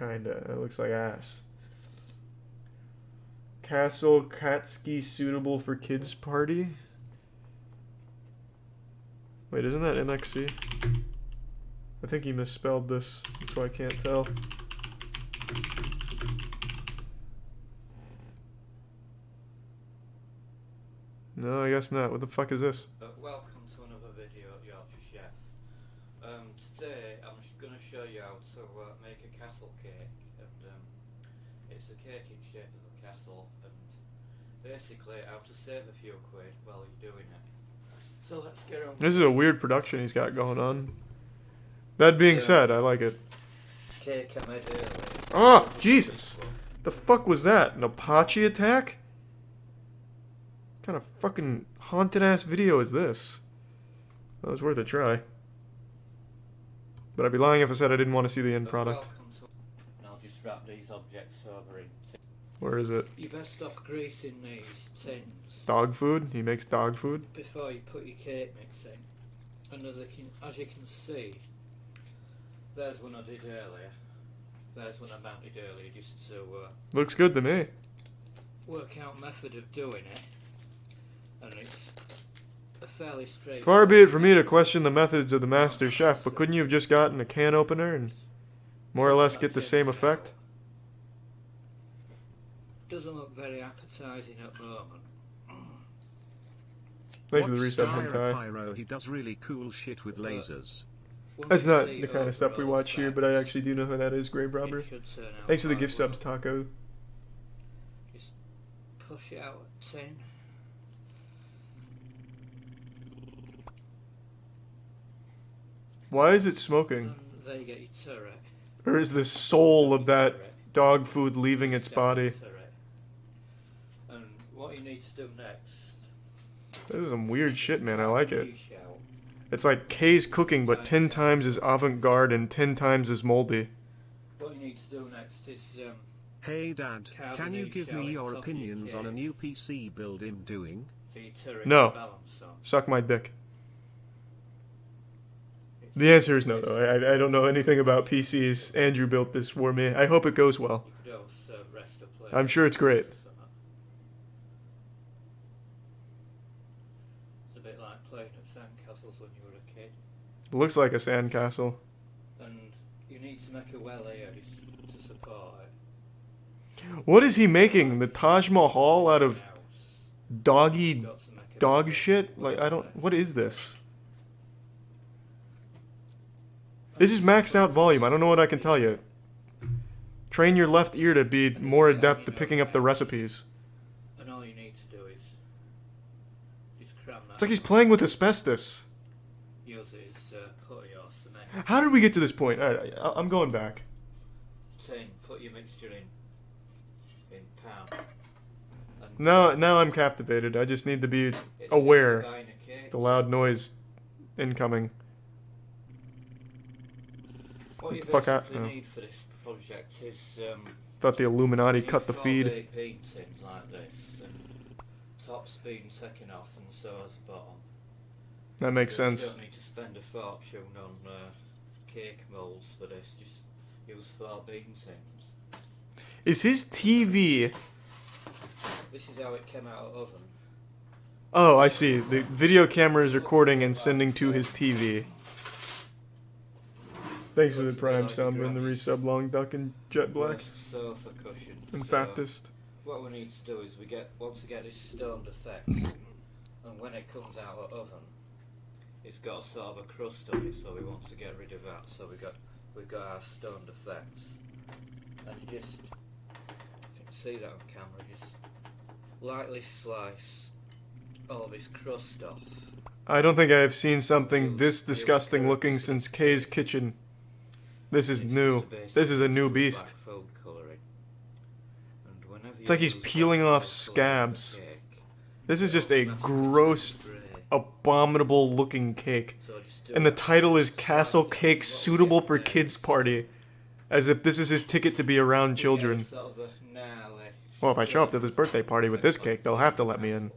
kinda. It looks like ass. Castle Katski suitable for kids party? Wait, isn't that MXC? I think he misspelled this, so I can't tell. No, I guess not. What the fuck is this? Welcome to another video at Yorkshire Chef. Today I'm going to show you how to make a castle cake, and it's a cake in shape of a castle, and basically how to save a few quid while you're doing it. So let's get on. This is a weird production he's got going on. That being said, I like it. Cake I made earlier. Oh, Jesus! The fuck was that? An Apache attack? What kind of fucking haunted ass video is this? That was worth a try. But I'd be lying if I said I didn't want to see the end product. And I'll just wrap these objects over in tins. Where is it? You best stop greasing these tins Dog food? He makes dog food? before you put your cake mix in. And as you can see, there's one I did earlier. There's one I mounted earlier just to Looks good to me. work out method of doing it. And it's a fairly straight. Far be it from me to question the methods of the master chef, but couldn't you have just gotten a can opener and more or less get the same effect? Doesn't look very appetizing at the moment. Thanks for the Watch resub, hentai. Cr1tikal, he does really cool shit with lasers. That's not the kind of stuff we watch here, but I actually do know who that is, Grave Robber. Thanks for the gift subs, Taco. Just push it out at 10. Why is it smoking? And there you get your turret. Or is the soul of that dog food leaving its body? And what you need to do next. This is some weird shit, man. I like it. Reach out. It's like Kay's cooking, but 10 times as avant-garde and 10 times as moldy. What you need to do next is Hey Dad, can you give me your opinions on a new PC build I'm doing? for your turret No. to balance on. Suck my dick. The answer is no, though. I don't know anything about PCs. Andrew built this for me. I hope it goes well. You could also rest a plate. I'm sure it's great. It's a bit like playing at sandcastles when you were a kid. It looks like a sandcastle. And you need to make a well here just to support it. What is he making? The Taj Mahal out of House. doggy You've got to make a dog well shit? there. Like, I don't... What is this? This is maxed out volume. I don't know what I can tell you. Train your left ear to be more adept at picking up the recipes. And all you need to do is just cram that. It's like he's playing with asbestos. Use it as put your cement. How did we get to this point? Alright, I'm going back. 10. Put your mixture in pan. And Now I'm captivated. I just need to be it's aware. like buying a cake. The loud noise incoming. What you the fuck basically oh. need for this project is Thought the Illuminati you cut the four feed. baked bean tins like this, and top's being taken off and so is the bottom. That makes You sense. don't need to spend a fortune on cake molds for this, just use 4 bean tins. Is his TV... This is how it came out of the oven. Oh, I see. The video camera is recording and sending to his TV. Thanks to the Prime Samba and the resub Long Duck and Jet Black. Sofa cushion. And So, Factist. what we need to do is want to get this stoned effect, and when it comes out of the oven, it's got a sort of a crust on it, so we want to get rid of that. So we've got our stoned effects, and you just, if you can see that on camera, just lightly slice all this crust off. I don't think I have seen something this disgusting looking since Kay's Kitchen. This is new. This is a new beast. It's like he's peeling off scabs. This is just a gross, abominable looking cake. And the title is Castle Cake Suitable for Kids Party. As if this is his ticket to be around children. Well, if I show up to this birthday party with this cake, they'll have to let me in.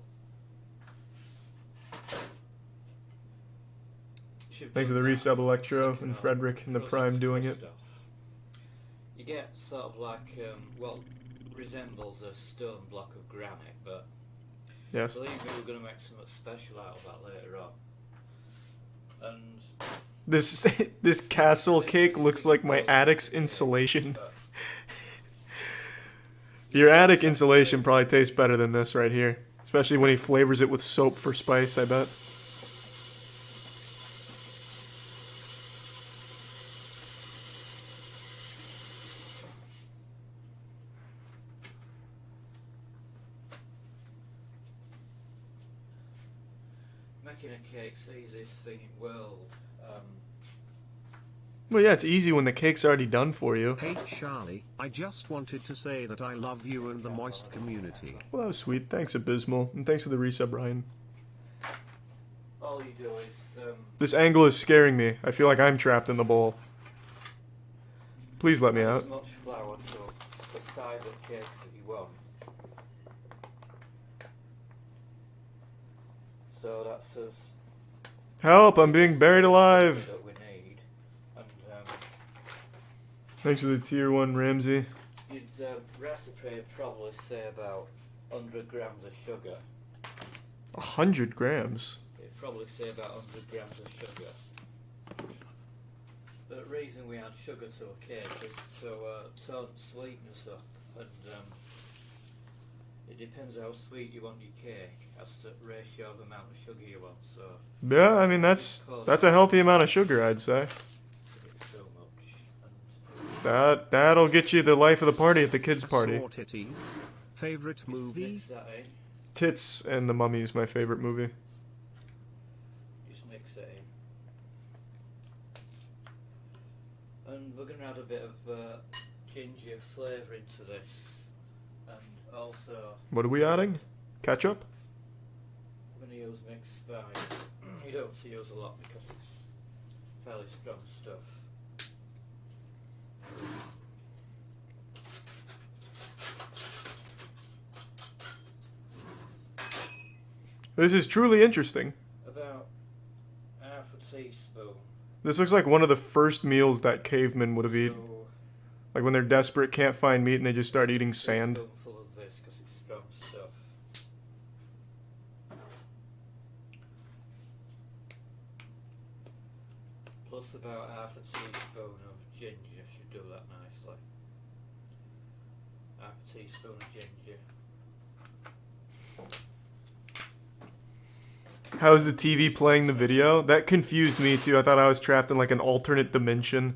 Thanks to the resub Electro and Frederick and the Prime doing it. You get sort of like what resembles a stone block of granite, but Yes. believe me, we're going to make something special out of that later on. And This castle cake looks like my attic's insulation. Your attic insulation probably tastes better than this right here. Especially when he flavors it with soap for spice, I bet. making a cake's the easiest thing in the world. Well, yeah, it's easy when the cake's already done for you. Hey Charlie, I just wanted to say that I love you and the Moist community. Well, that was sweet. Thanks, Abysmal. And thanks for the resub, Ryan. All you do is This angle is scaring me. I feel like I'm trapped in the bowl. Please let me add out. as much flour to the size of cake that you want. So that's us. Help! I'm being buried alive! That we need. And Thanks for the tier 1, Ramsey. recipe would probably say about 100 grams of sugar. 100 grams? It'd probably say about 100 grams of sugar. The reason we add sugar to a cake is to tone sweetness up, and it depends how sweet you want your cake as to ratio of amount of sugar you want. So Yeah, I mean, that's a healthy amount of sugar, I'd say. it's so much. And That'll get you the life of the party at the kids' party. Saw titties. Favorite movie? mix that in. Tits and the Mummy is my favorite movie. Just mix it in. And we're going to add a bit of ginger flavour into this. And also, What are we adding? Ketchup? we're going to use mixed spice. You don't have to use a lot because it's fairly strong stuff. This is truly interesting. About half a teaspoon. This looks like one of the first meals that cavemen would have eaten. So, Like when they're desperate, can't find meat, and they just start eating a sand. spoonful of this because it's strong stuff. Plus about half a teaspoon of ginger should do that nicely. Half a teaspoon of ginger. How's the TV playing the video? That confused me too. I thought I was trapped in like an alternate dimension.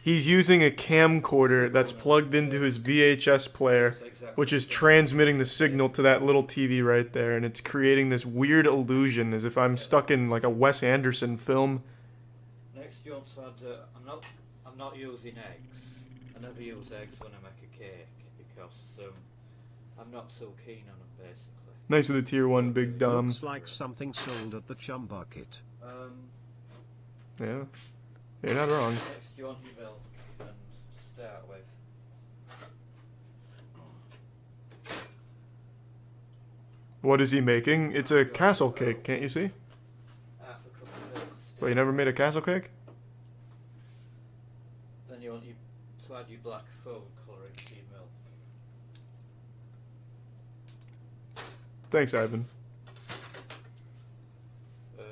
He's using a camcorder that's plugged into his VHS player, which is transmitting the signal to that little TV right there, and it's creating this weird illusion as if I'm stuck in like a Wes Anderson film. Next, you want to add. I'm not using eggs. I never use eggs when I make a cake because I'm not so keen on them basically. Nice for the tier 1, Big Dom. Looks like something sold at the Chum Bucket. Yeah, you're not wrong. Next, you want your milk and start with. What is he making? It's a castle cake, can't you see? Half a cup of milk. But you never made a castle cake? Then you want to add your black food colouring to your milk. Thanks, Ivan. A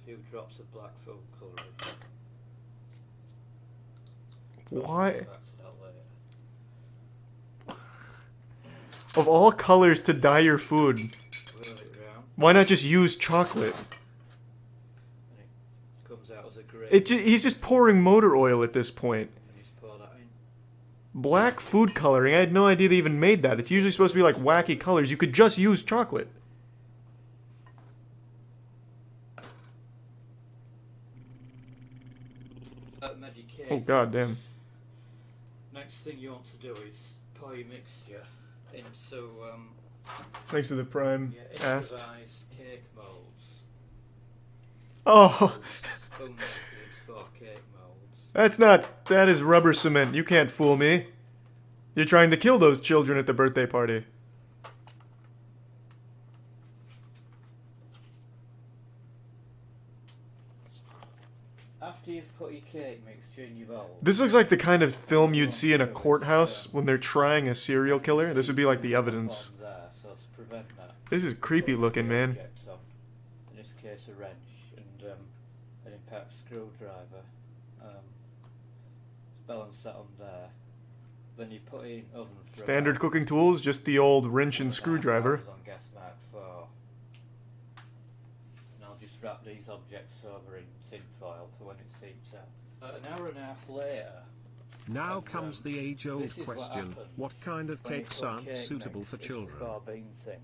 few drops of black food colouring. Why? Back to that later. Of all colors to dye your food, Whirl it round why not just use chocolate? and it comes out as a grey. He's just pouring motor oil at this point. And you just pour that in. Black food coloring, I had no idea they even made that. It's usually supposed to be like wacky colors. You could just use chocolate. Made your cake. Oh, god damn. Next thing you want to do is pour your mixture into Thanks for the prime your asked. improvised cake molds. Oh, Spoon makers for cake molds. that is rubber cement. You can't fool me. You're trying to kill those children at the birthday party. After you've put your cake mixture in your bowl. This looks like the kind of film you'd see in a courthouse when they're trying a serial killer. This would be like the evidence. So to prevent that, This is creepy looking, man. in this case a wrench and an impact screwdriver. Balance that on there. Then you put in oven for Standard cooking tools, just the old wrench and screwdriver. on gas mark 4. And I'll just wrap these objects over in tin foil for when it seeps out. An hour and a half later. Now comes the age-old this is what question, happens what kind of when you cakes put aren't cake suitable mix for in the children? sardine tin.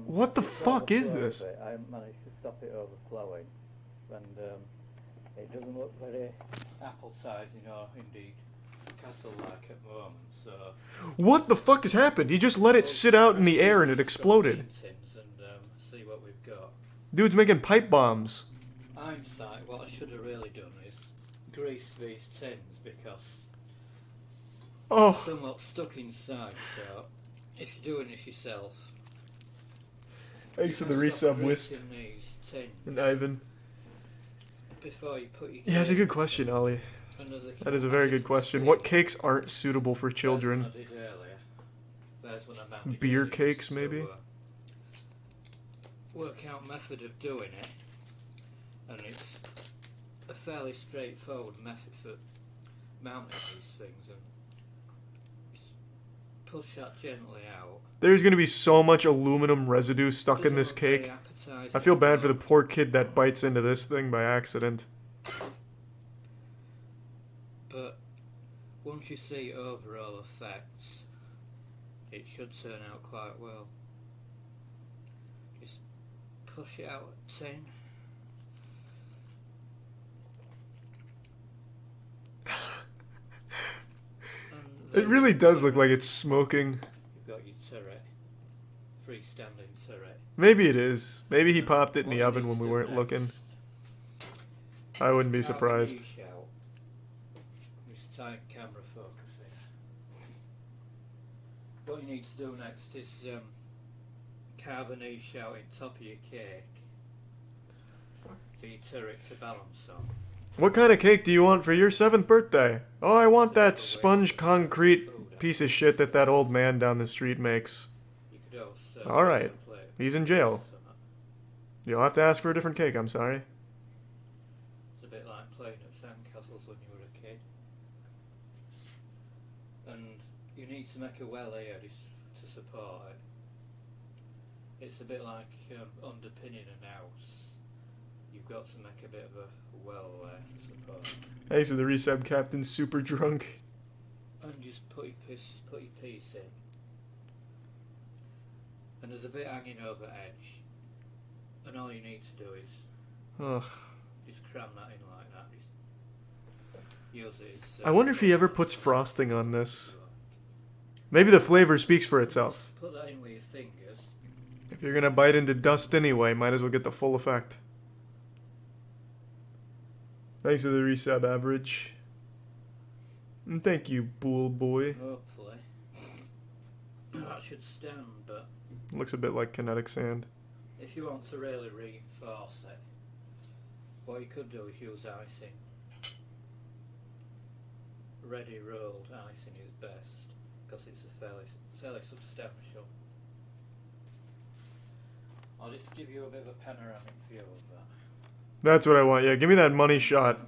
What the it's fuck is overflowed a this? bit. I haven't managed to stop it overflowing, and it doesn't look very appetising or indeed castle-like at the moment. So What the fuck has happened? He just let it sit out in the air and it exploded. and see what we've got. Dude's making pipe bombs. Hindsight, what I should have really done is grease these tins because Oh, somewhat stuck inside. So if you're doing this yourself, thanks for the stop resub, Wisp greasing these tins and Ivan. before you put your Yeah, that's a cake good question, Ollie. in. And there's a That is a very good question. What cakes aren't suitable for There's children? one I did earlier. There's one I mounted Beer earlier, cakes, just to, maybe? Work out method of doing it, and it's a fairly straightforward method for mounting these things, and just push that gently out. There's gonna be so much aluminum residue stuck in this Doesn't look very cake. appetising, I feel bad for the poor kid that bites into this thing by accident. but once you see overall effects, it should turn out quite well. Just push it out at 10. It really does look like it's smoking. You've got your turret, freestanding turret. Maybe it is. Maybe he popped it in What the you oven need when to we do weren't next, looking. I wouldn't be carve a surprised. niche out. Just tight camera focusing. What you need to do next is carve a niche out in top of your cake for your turret to balance on. What kind of cake do you want for your 7th birthday? Oh, I want that sponge concrete piece of shit that old man down the street makes. You could also Alright. He's in jail. It's You'll have to ask for a different cake, I'm sorry. a bit like playing at sandcastles when you were a kid. And you need to make a well here to support it. It's a bit like underpinning an house. You've got to make a bit of a well there for support. Thanks to the resub, Captain Super Drunk. And just put your piece in. And there's a bit hanging over edge. And all you need to do is Ugh. just cram that in like that. Just use it as, I wonder if he ever puts frosting on this. Maybe the flavor speaks for itself. Put that in with your fingers. If you're gonna bite into dust anyway, might as well get the full effect. Thanks for the resub, Average. And thank you, Bull Boy. Hopefully. That should stand, but Looks a bit like kinetic sand. if you want to really reinforce it, what you could do is use icing. Ready rolled icing is best because it's a fairly substantial. I'll just give you a bit of a panoramic view of that. That's what I want. Yeah, give me that money shot.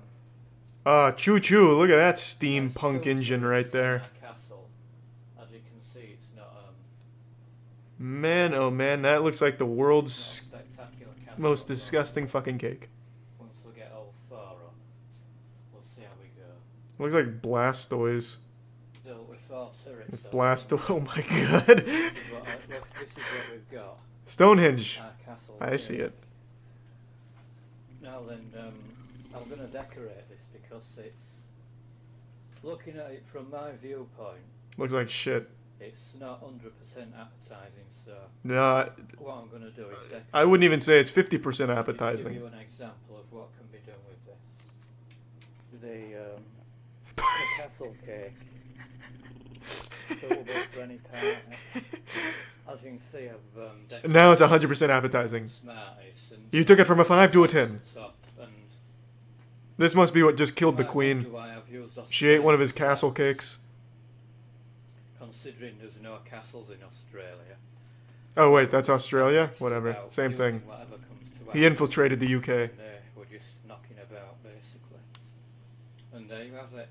Choo choo. Look at that steampunk engine right there. Castle. As you can see, it's not Man, oh man, that looks like the world's spectacular castle. most disgusting fucking cake. Once we get all 4 on, we'll see how we go. Looks like Blastoise. Built with 4 turrets. Blasto. Oh my god. This is what we've got. Stonehenge. Our castle. I see it. Now then, I'm going to decorate this because it's, looking at it from my viewpoint, Looks like shit. it's not 100% appetizing, so Nah, what I'm going to do is decorate. I wouldn't even say it's 50% Just give appetizing. you an example of what can be done with this. The castle cake. Suitable for any party. As you can see, I've decorated Now it's 100% appetizing. Smarties and You took it from a 5 to a 10. top and This must be what just killed the queen. Why I've used She ate one of his Australian castle cakes. Considering there's no castles in Australia. Oh wait, that's Australia? Whatever. About Same using thing. whatever comes to He hand. infiltrated the UK. And we're just knocking about, basically. And there you have it.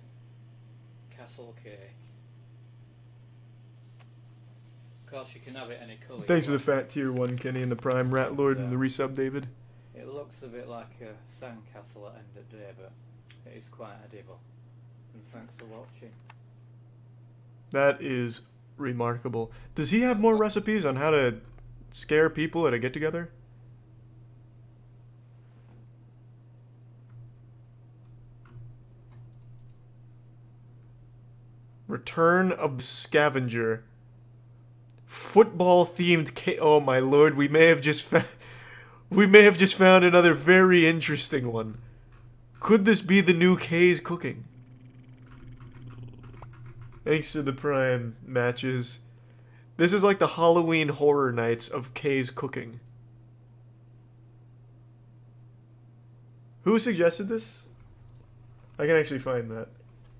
Castle cake. Of course, you can have it any colour. Thanks you for the want. fat tier 1, Kenny, and the Prime Rat Lord, and the resub, David. It looks a bit like a sandcastle at end of day, but it is quite edible. And thanks for watching. That is remarkable. Does he have more recipes on how to scare people at a get-together? Return of the Scavenger. Football-themed oh my lord, we may have just found another very interesting one. Could this be the new K's cooking? Thanks to the Prime matches. This is like the Halloween Horror Nights of K's cooking. Who suggested this? I can actually find that.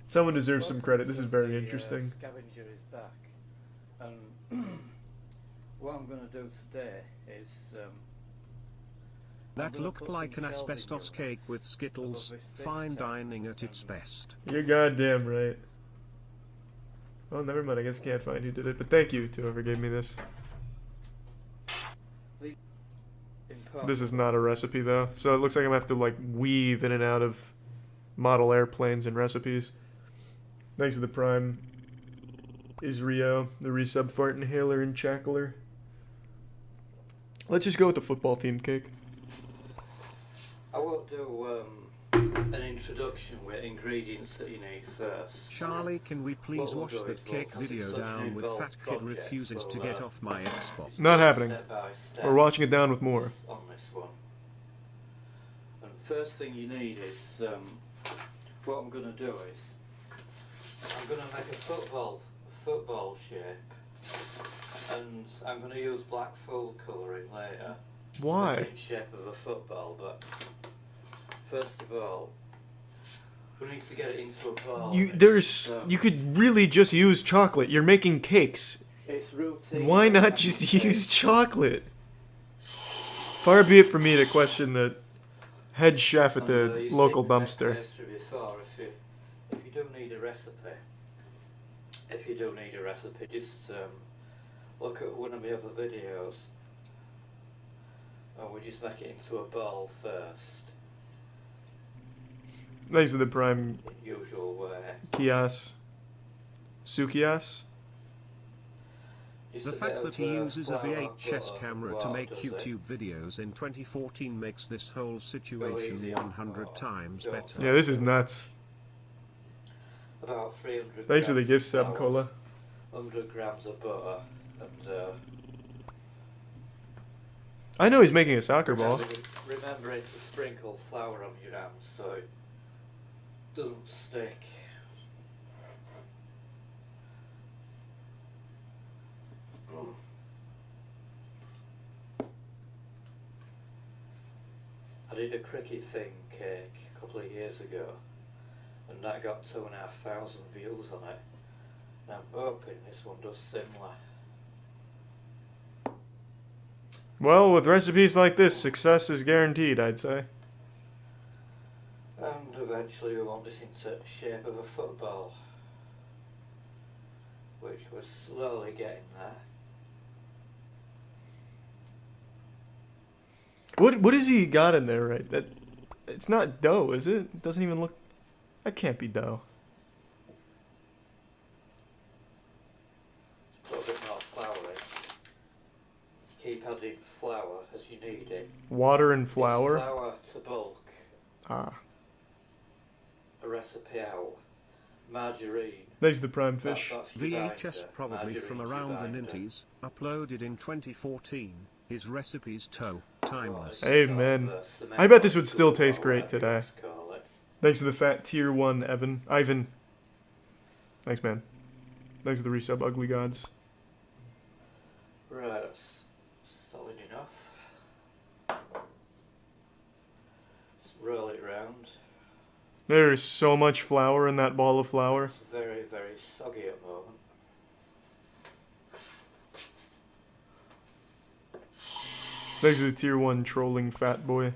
Someone deserves some credit. This is very interesting. Scavenger is back. And what I'm going to do today is... That looked like an asbestos cake with Skittles, fine dining at its best. You're goddamn right. Oh, never mind. I guess I can't find who did it. But thank you to whoever gave me this. This is not a recipe, though. So it looks like I'm going to have to, like, weave in and out of model airplanes and recipes. Thanks to the Prime. Isrio, the resub fart inhaler and chackler. Let's just go with the football-themed cake. I won't do an introduction with ingredients that you need first. Charlie, can we please watch the cake video down with Fat Kid refuses to get off my Xbox? Not happening. Step by step We're watching it down with more. on this one. And first thing you need is what I'm going to do is I'm going to make a football shape, and I'm going to use black food colouring later. Why? In shape of a football, but first of all, we need to get it into a ball. You could really just use chocolate. You're making cakes. It's routine. Why not just use chocolate? Far be it from me to question the head chef at the local dumpster. Before, if you do need a recipe, just look at one of my other videos, and we just make it into a bowl first. Thanks to the Prime Usual way. Kias. Sukias. The fact that he uses a VHS camera to make YouTube videos in 2014 makes this whole situation 100 times better. Yeah, this is nuts. About 300 Thanks for the grams gift of sub, flour, Cola. 100 grams of butter, and I know he's making a soccer ball. remembering to sprinkle flour on your hands so it doesn't stick. I did a cricket thing cake a couple of years ago, and that got 2,500 views on it. And I'm hoping this one does similar. Well, with recipes like this, success is guaranteed, I'd say. And eventually we want this into the shape of a football, which we're slowly getting there. What has he got in there, right? That it's not dough, is it? It doesn't even look. That can't be dough. A little bit more flour in. Keep adding flour as you need it. Water and It's flour. flour to bulk. Ah. A recipe out. Margarine. Thanks to the Prime Fish. That's your VHS binder. probably from Margarine's around your the binder. 90s, uploaded in 2014. His recipes timeless. Amen. I bet this would still taste great today. Thanks to the fat tier 1, Ivan. Thanks, man. Thanks to the resub, Ugly Gods. Right, that's solid enough. Just roll it round. There is so much flour in that ball of flour. It's very, very soggy at the moment. There's the tier 1 trolling fat boy.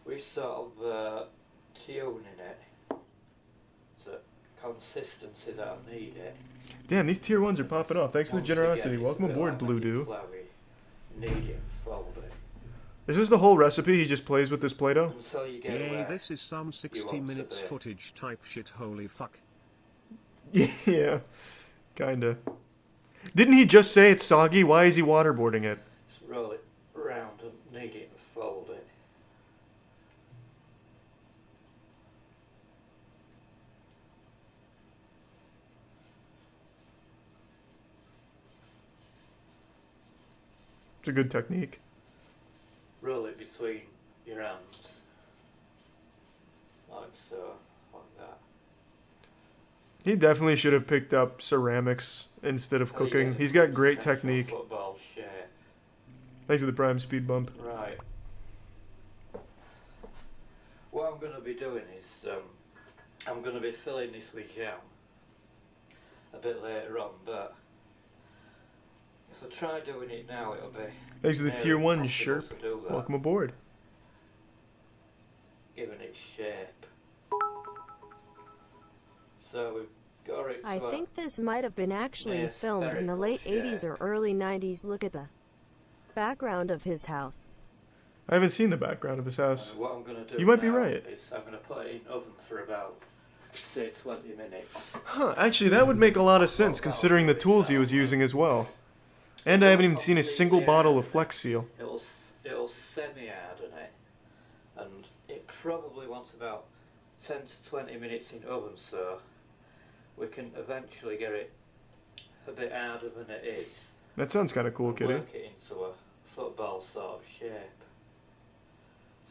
We sort of tuning it to consistency that I need it. Damn, these tier 1s are popping off. Thanks for the Once generosity. again, Welcome it's a bit aboard, like Blue making Dew. floury, knead it, fold it. Is this the whole recipe? He just plays with this Play-Doh? Until you get Yay, where this is some 60 want to minutes be. footage type shit, holy fuck. Yeah, kinda. Didn't he just say it's soggy? Why is he waterboarding it? Just roll it round and knead it and fold it. It's a good technique. Roll it between your hands. Like so, like that. He definitely should have picked up ceramics instead of How you cooking. get He's it got to great central technique. Football shape. Thanks for the prime speed bump. Right. What I'm going to be doing is I'm going to be filling this with jam a bit later on, but if I try doing it now, it'll be Thanks for the nearly tier 1 impossible Sherp. to do that, Welcome aboard. given its shape. So we've got it. I to a- think this might have been actually Yes, filmed very in the late close, yeah. 80s or early 90s. Look at the background of his house. I haven't seen the background of his house. What I'm going to do You might be now right. is I'm going to put it in oven for about, say, 20 minutes. Huh, actually that would make a lot of sense considering the tools he was using as well. And I haven't even seen a single bottle of Flex Seal. It'll semi-harden it, and it probably wants about 10 to 20 minutes in oven, so we can eventually get it a bit harder than it is. That sounds kind of cool, and kitty. work it into a football sort of shape.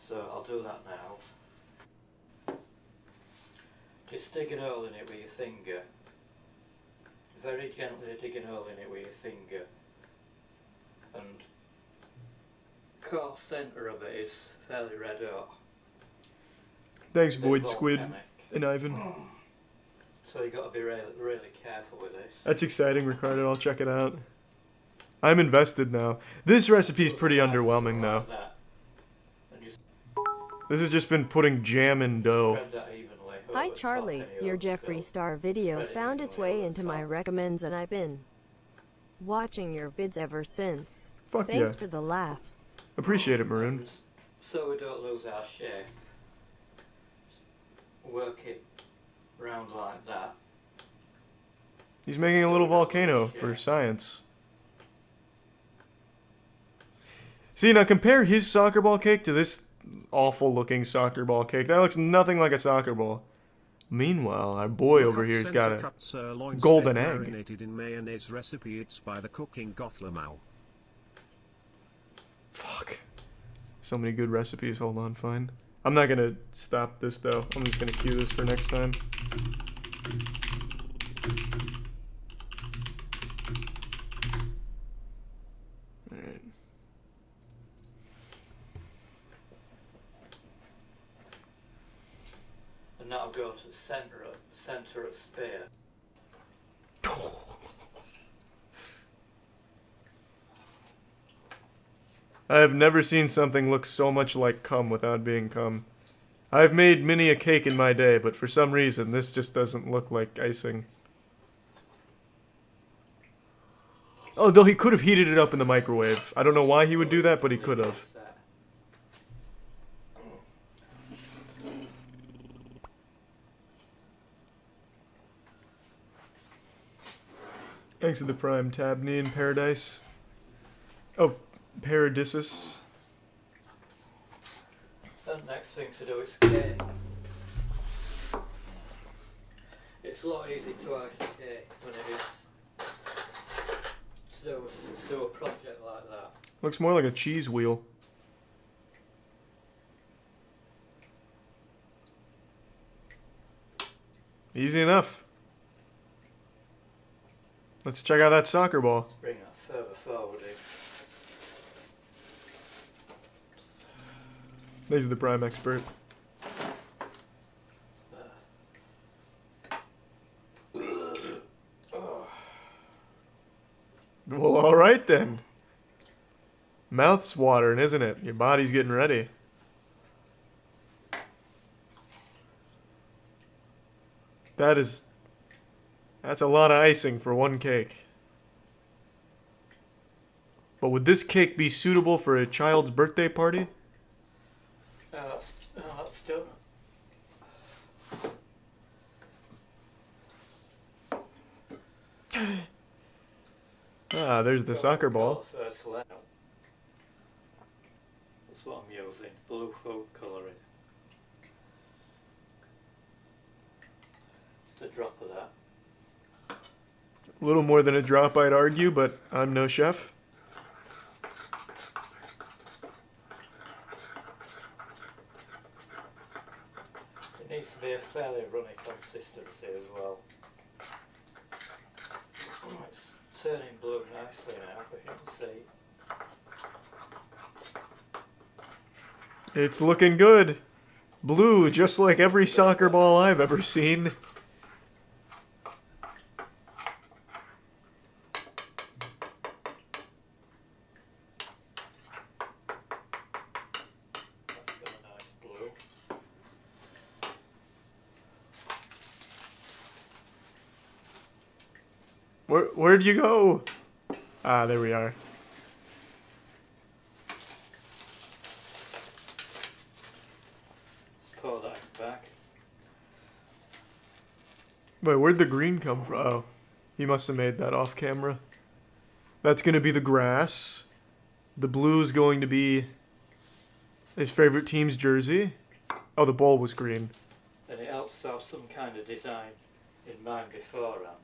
So I'll do that now. Just dig a hole in it with your finger. Very gently dig a hole in it with your finger. And core centre of it is fairly red hot. Thanks, A bit Void Squid volcanic. and Ivan. So you got to be really, really careful with this. That's exciting, Ricardo. I'll check it out. I'm invested now. This recipe's pretty underwhelming, though. Like that. And just This has just been putting jam in dough. spread that evenly over Hi the top Charlie, any your old Jeffree fill. Star video Spread it found its evenly way over into the my top. recommends and I've been watching your vids ever since. Fuck yeah. Thanks for the laughs. Appreciate it, Maroon. And so we don't lose our shape, work it round like that. He's making a little volcano for science. See, now compare his soccer ball cake to this awful looking soccer ball cake. That looks nothing like a soccer ball. Meanwhile, our boy over here's got a Cut sirloin golden steak egg. marinated in mayonnaise recipe. It's by the cooking Gothlamau. Fuck. So many good recipes. Hold on, fine. I'm not gonna stop this though. I'm just gonna cue this for next time. Alright. And that'll go to the centre of spear. I have never seen something look so much like cum without being cum. I've made many a cake in my day, but for some reason this just doesn't look like icing. Oh, though he could have heated it up in the microwave. I don't know why he would do that, but he could have. Thanks to the Prime Tabney in Paradise. Oh, Paradisus. The next thing to do is cake. It's a lot easier to ice a cake when it is to do a project like that. Looks more like a cheese wheel. Easy enough. Let's check out that soccer ball. Let's bring that further forward in. These are the Prime Expert. Well, alright then. Mouth's watering, isn't it? Your body's getting ready. That's a lot of icing for one cake. But would this cake be suitable for a child's birthday party? That's done. Ah, there's the soccer ball. First layout. That's what I'm using. Blue food colouring. Just a drop of that. A little more than a drop, I'd argue, but I'm no chef. It needs to be a fairly runny consistency as well. Oh, it's turning blue nicely now, if you can see. It's looking good. Blue, just like every soccer ball I've ever seen. That's got a nice blue. Where'd you go? Ah, there we are. Pour that back. Wait, where'd the green come from? Oh, he must have made that off camera. That's gonna be the grass. The blue's going to be his favorite team's jersey. Oh, the ball was green. And it helps to have some kind of design in mind beforehand.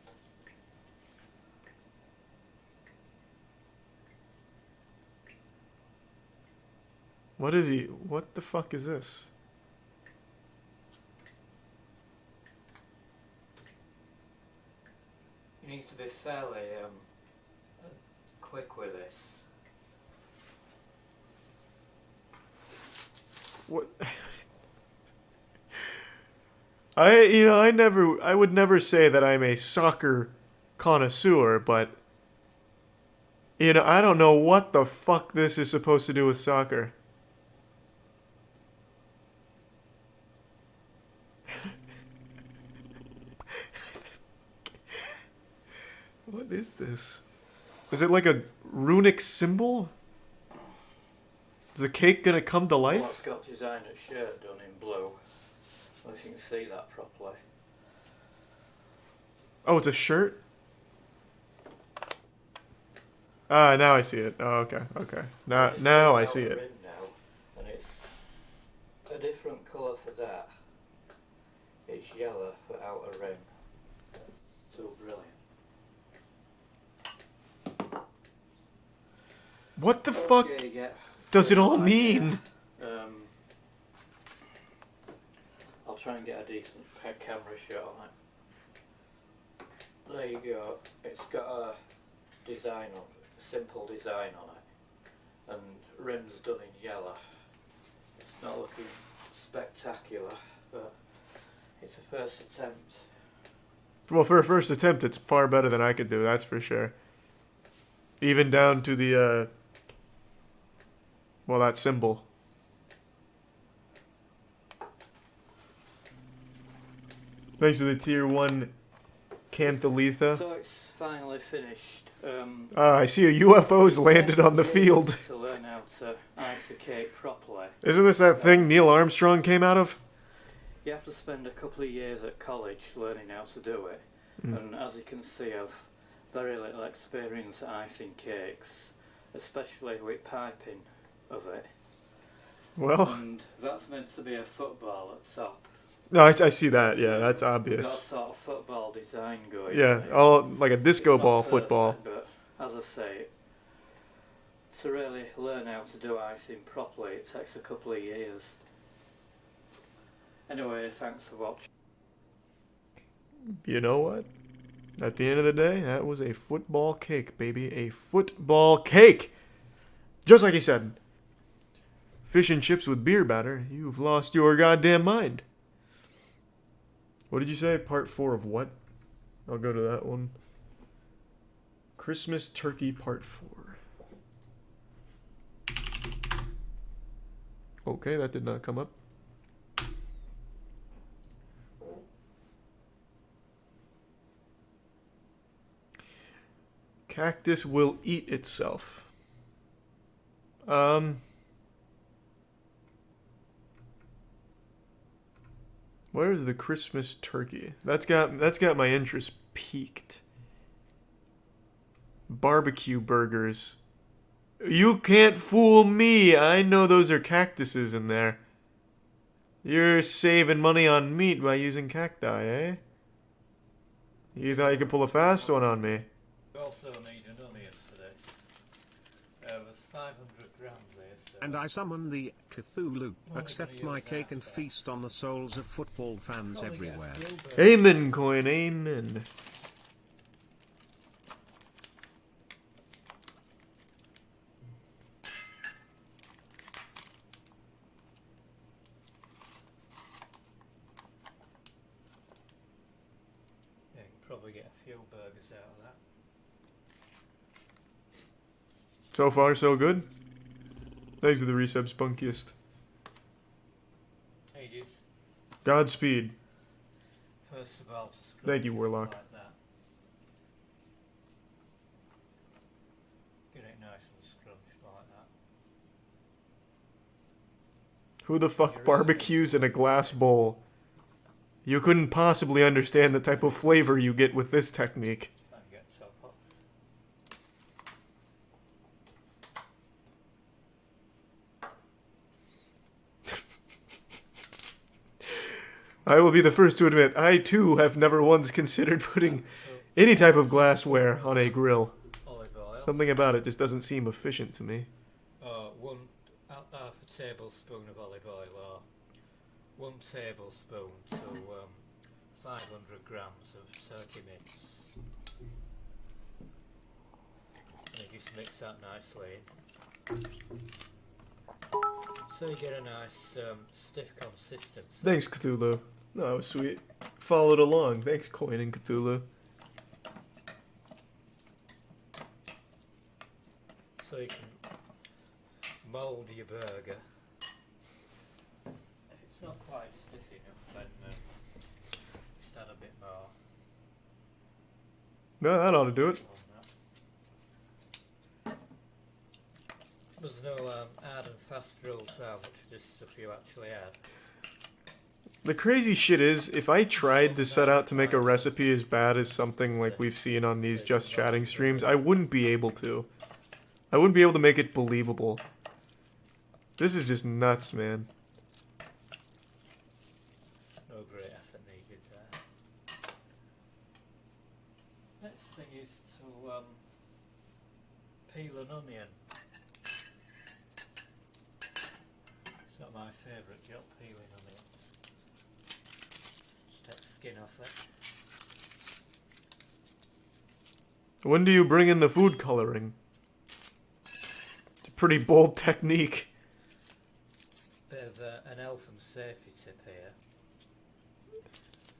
What is he? What the fuck is this? You need to be fairly quick with this. What? I would never say that I'm a soccer connoisseur, but I don't know what the fuck this is supposed to do with soccer. What is this? Is it like a runic symbol? Is the cake gonna come to Well, it's life? got designer's shirt done in blue. If you can see that properly. Oh, it's a shirt? Ah, now I see it. Oh, okay, okay. Now I see it. Now, and it's a different colour for that. It's yellow for outer rim. So brilliant. What the fuck Okay, yeah. does it all Like, mean? I'll try and get a decent camera shot on it. There you go. It's got a design on it, simple design on it, and rims done in yellow. It's not looking spectacular, but it's a first attempt. Well, for a first attempt, it's far better than I could do, that's for sure. Even down to the, well, that symbol. Thanks to the tier 1 Canthalitha. So it's finally finished. I see a UFO's landed on the field. To learn how to ice a cake properly, Isn't this that thing Neil Armstrong came out of? you have to spend a couple of years at college learning how to do it. And as you can see, I've very little experience at icing cakes, especially with piping of it. Well, And that's meant to be a football at top. no, I see that. Yeah, that's Got a obvious. sort of football design going. Yeah, on it. all like a It's disco not ball perfect, football. But as I say, to really learn how to do icing properly, it takes a couple of years. Anyway, thanks for watching. You know what? At the end of the day, that was a football cake, baby. A football cake! Just like he said. Fish and chips with beer batter. You've lost your goddamn mind. What did you say? Part 4 of what? I'll go to that one. Christmas Turkey Part 4. Okay, that did not come up. Cactus will eat itself. Where is the Christmas turkey? That's got my interest piqued. Barbecue burgers. You can't fool me. I know those are cactuses in there. You're saving money on meat by using cacti, eh? You thought you could pull a fast one on me. You also need an onion for this. There's 500 grams there, so... And I summon the Cthulhu. Accept my cake and feast on the souls of football fans everywhere. Amen, coin, amen. Probably get a few burgers out of that. So far, so good. Thanks to the resub, Spunkiest. Ages. Godspeed. First of all, Thank you, Warlock. Like that. Get it nice and scrunched like that. Who the fuck barbecues in a glass bowl? You couldn't possibly understand the type of flavor you get with this technique. And get so hot. I will be the first to admit, I too have never once considered putting any type of glassware on a grill. Olive oil. Something about it just doesn't seem efficient to me. Half a tablespoon of olive oil, or 1 tablespoon to 500 grams of turkey mix. And you just mix that nicely in. So you get a nice stiff consistency. Thanks, Cthulhu. No, that was sweet. Followed along. Thanks, Coin and Cthulhu. So you can mould your burger. If it's not quite stiff enough, then just add a bit more. No, that ought to do it. There's no hard and fast rules to how much of this stuff you actually add. The crazy shit is, if I tried to set out to make a recipe as bad as something like we've seen on these Just Chatting streams, I wouldn't be able to. I wouldn't be able to make it believable. This is just nuts, man. No great effort needed there. Next thing is to peel an onion. It's not my favourite job, peeling onions. Just take the skin off it. When do you bring in the food coloring? It's a pretty bold technique. Bit of an elf and safety tip here.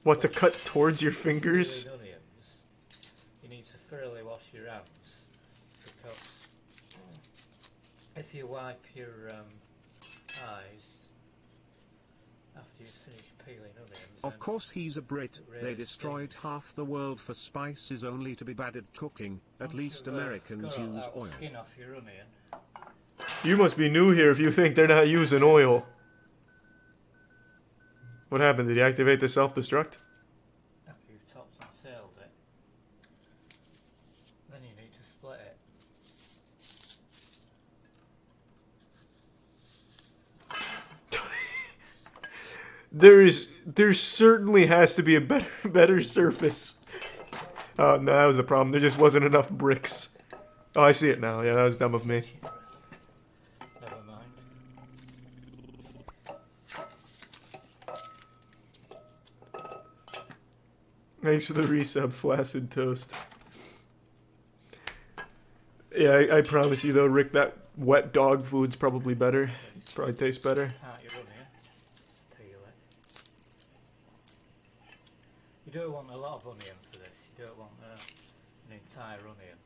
What, to cut towards your fingers? Peeling onions, you need to thoroughly wash your hands, because if you wipe your eyes after you've finished peeling onions... Of course he's a Brit. They destroyed half the world for spices only to be bad at cooking. At least Americans use oil. Skin off your onion. You must be new here if you think they're not using oil. What happened? Did he activate the self-destruct? After you've topped and tailed it, then you need to split it. There certainly has to be a better surface. Oh, no, that was the problem. There just wasn't enough bricks. Oh, I see it now. Yeah, that was dumb of me. Never mind. Thanks for the resub, Flaccid Toast. Yeah, I promise you though, Rick, that wet dog food's probably better. Probably tastes better. Out your onion. Peel it. You don't want a lot of onion for this. You don't want an entire onion.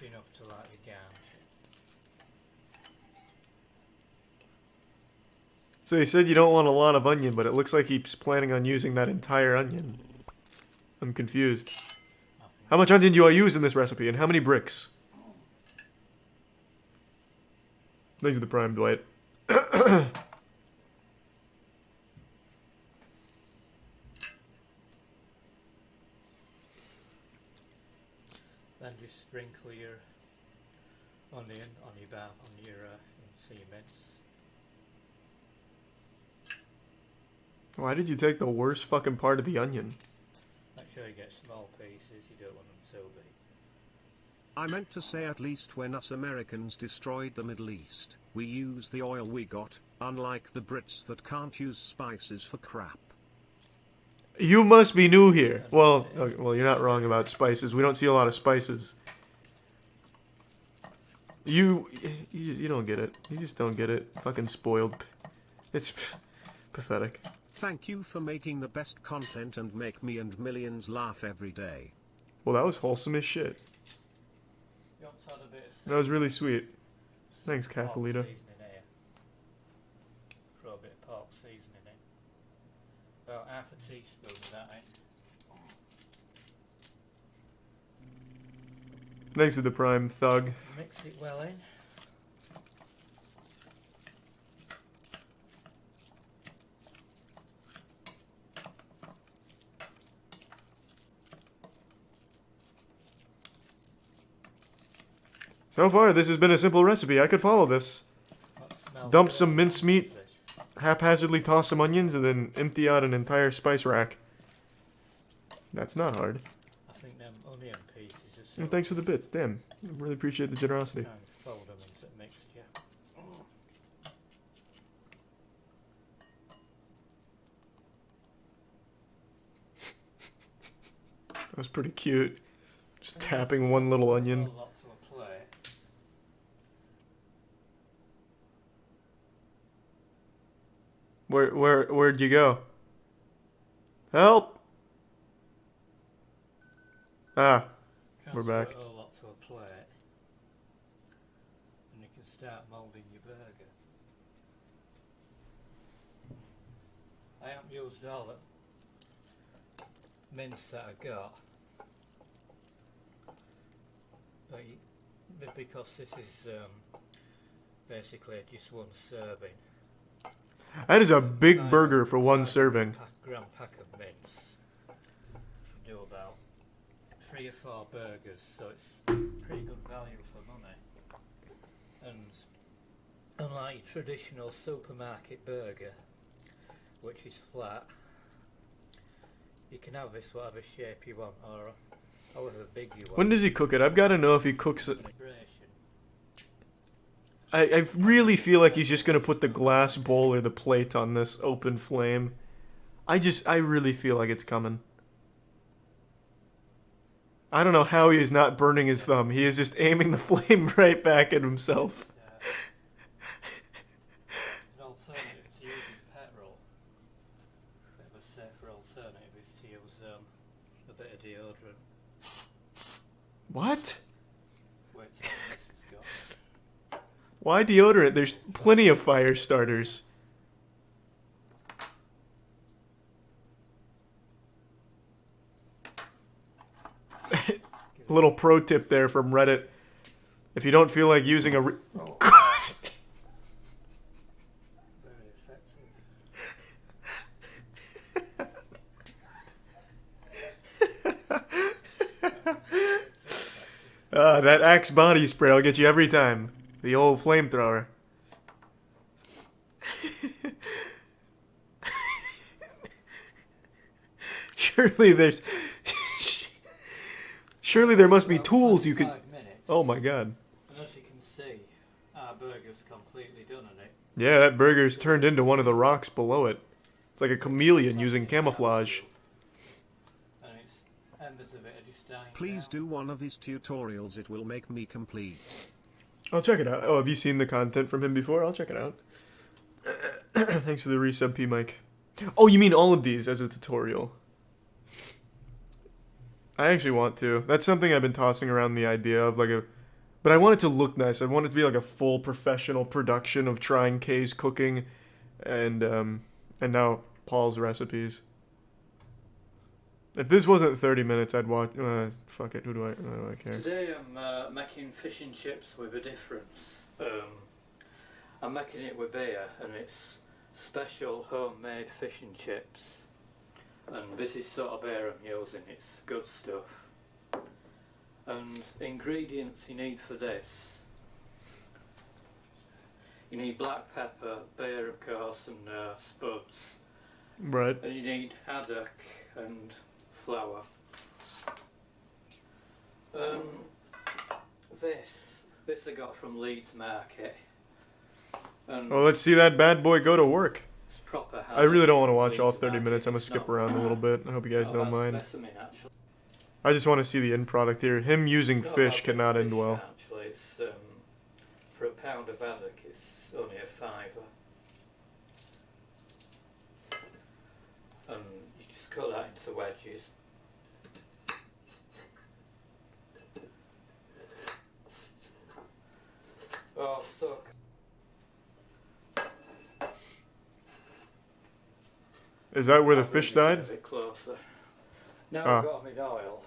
enough to light the gas. So he said you don't want a lot of onion, but it looks like he's planning on using that entire onion. I'm confused. How much onion do I use in this recipe, and how many bricks? Thanks for the prime, Dwight. Then just sprinkle your onion on your cements. Why did you take the worst fucking part of the onion? Make sure you get small pieces, you don't want them so big. I meant to say at least when us Americans destroyed the Middle East, we used the oil we got, unlike the Brits that can't use spices for crap. You must be new here. Well, you're not wrong about spices. We don't see a lot of spices. You don't get it. You just don't get it. Fucking spoiled. It's pathetic. Thank you for making the best content and make me and millions laugh every day. Well, that was wholesome as shit. You want to add a bit of That was really sweet. Thanks, pork Cathalita. seasoning here. Throw a bit of pork seasoning in. About half a teaspoon of that in. Thanks to the prime thug. Mix it well in. So far, this has been a simple recipe. I could follow this. Dump some mincemeat, haphazardly toss some onions, and then empty out an entire spice rack. That's not hard. I think them onion pieces just And thanks for the bits. Damn. I really appreciate the generosity. kind of fold them into a mixture. That was pretty cute. Just tapping one little onion. A lot to a plate. Where'd you go? Help! Ah, we're Transfer back. it all up to a plate, and you can start moulding your burger. I haven't used all the mince that I got, but because this is basically just one serving. That is a big burger for one serving. Gram pack of mince. You do about 3 or 4 burgers, so it's pretty good value for money. And unlike your traditional supermarket burger, which is flat, you can have this whatever shape you want, or however big you want. When does he cook it? I've got to know if he cooks it. Celebration. I really feel like he's just going to put the glass bowl or the plate on this open flame. I really feel like it's coming. I don't know how he is not burning his thumb. He is just aiming the flame right back at himself. An alternative to using petrol, a bit of a safer alternative is to use a bit of deodorant. What? Wait till this is gone. Why deodorant? There's plenty of fire starters. Little pro tip there from Reddit. If you don't feel like using a... Very effective. That Axe body spray will get you every time. The old flamethrower. Surely there must be tools you could... 5 minutes, Oh my god. and as you can see, our burger's completely done on it. Yeah, that burger's turned into one of the rocks below it. It's like a chameleon using camouflage. And it's embers of it are just dying Please down. do one of his tutorials, it will make me complete. I'll check it out. Oh, have you seen the content from him before? I'll check it out. Thanks for the resub, P Mike. Oh, you mean all of these as a tutorial? I actually want to. That's something I've been tossing around the idea of, like But I want it to look nice. I want it to be like a full professional production of trying K's cooking, and now Paul's recipes. If this wasn't 30 minutes, I'd watch. Fuck it. Who do I care? Today I'm making fish and chips with a difference. I'm making it with beer, and it's special homemade fish and chips. And this is sort of beer I'm using. It's good stuff. And ingredients you need for this. You need black pepper, beer of course, and spuds. Right. And you need haddock and flour. This I got from Leeds Market. And Well, let's see that bad boy go to work. it's proper I really don't want to watch Leeds all 30 Market. minutes. I'm gonna It's skip not- around a little bit. I hope you guys Oh, don't that's mind. specimen, actually. I just want to see the end product here. Him using Not fish that big cannot end fish, well. Actually, it's for a pound of haddock, it's only a fiver. And you just cut that into wedges. Oh, so. Is that where the I'll fish bring this died? A bit closer. Now Ah. I've got my oil.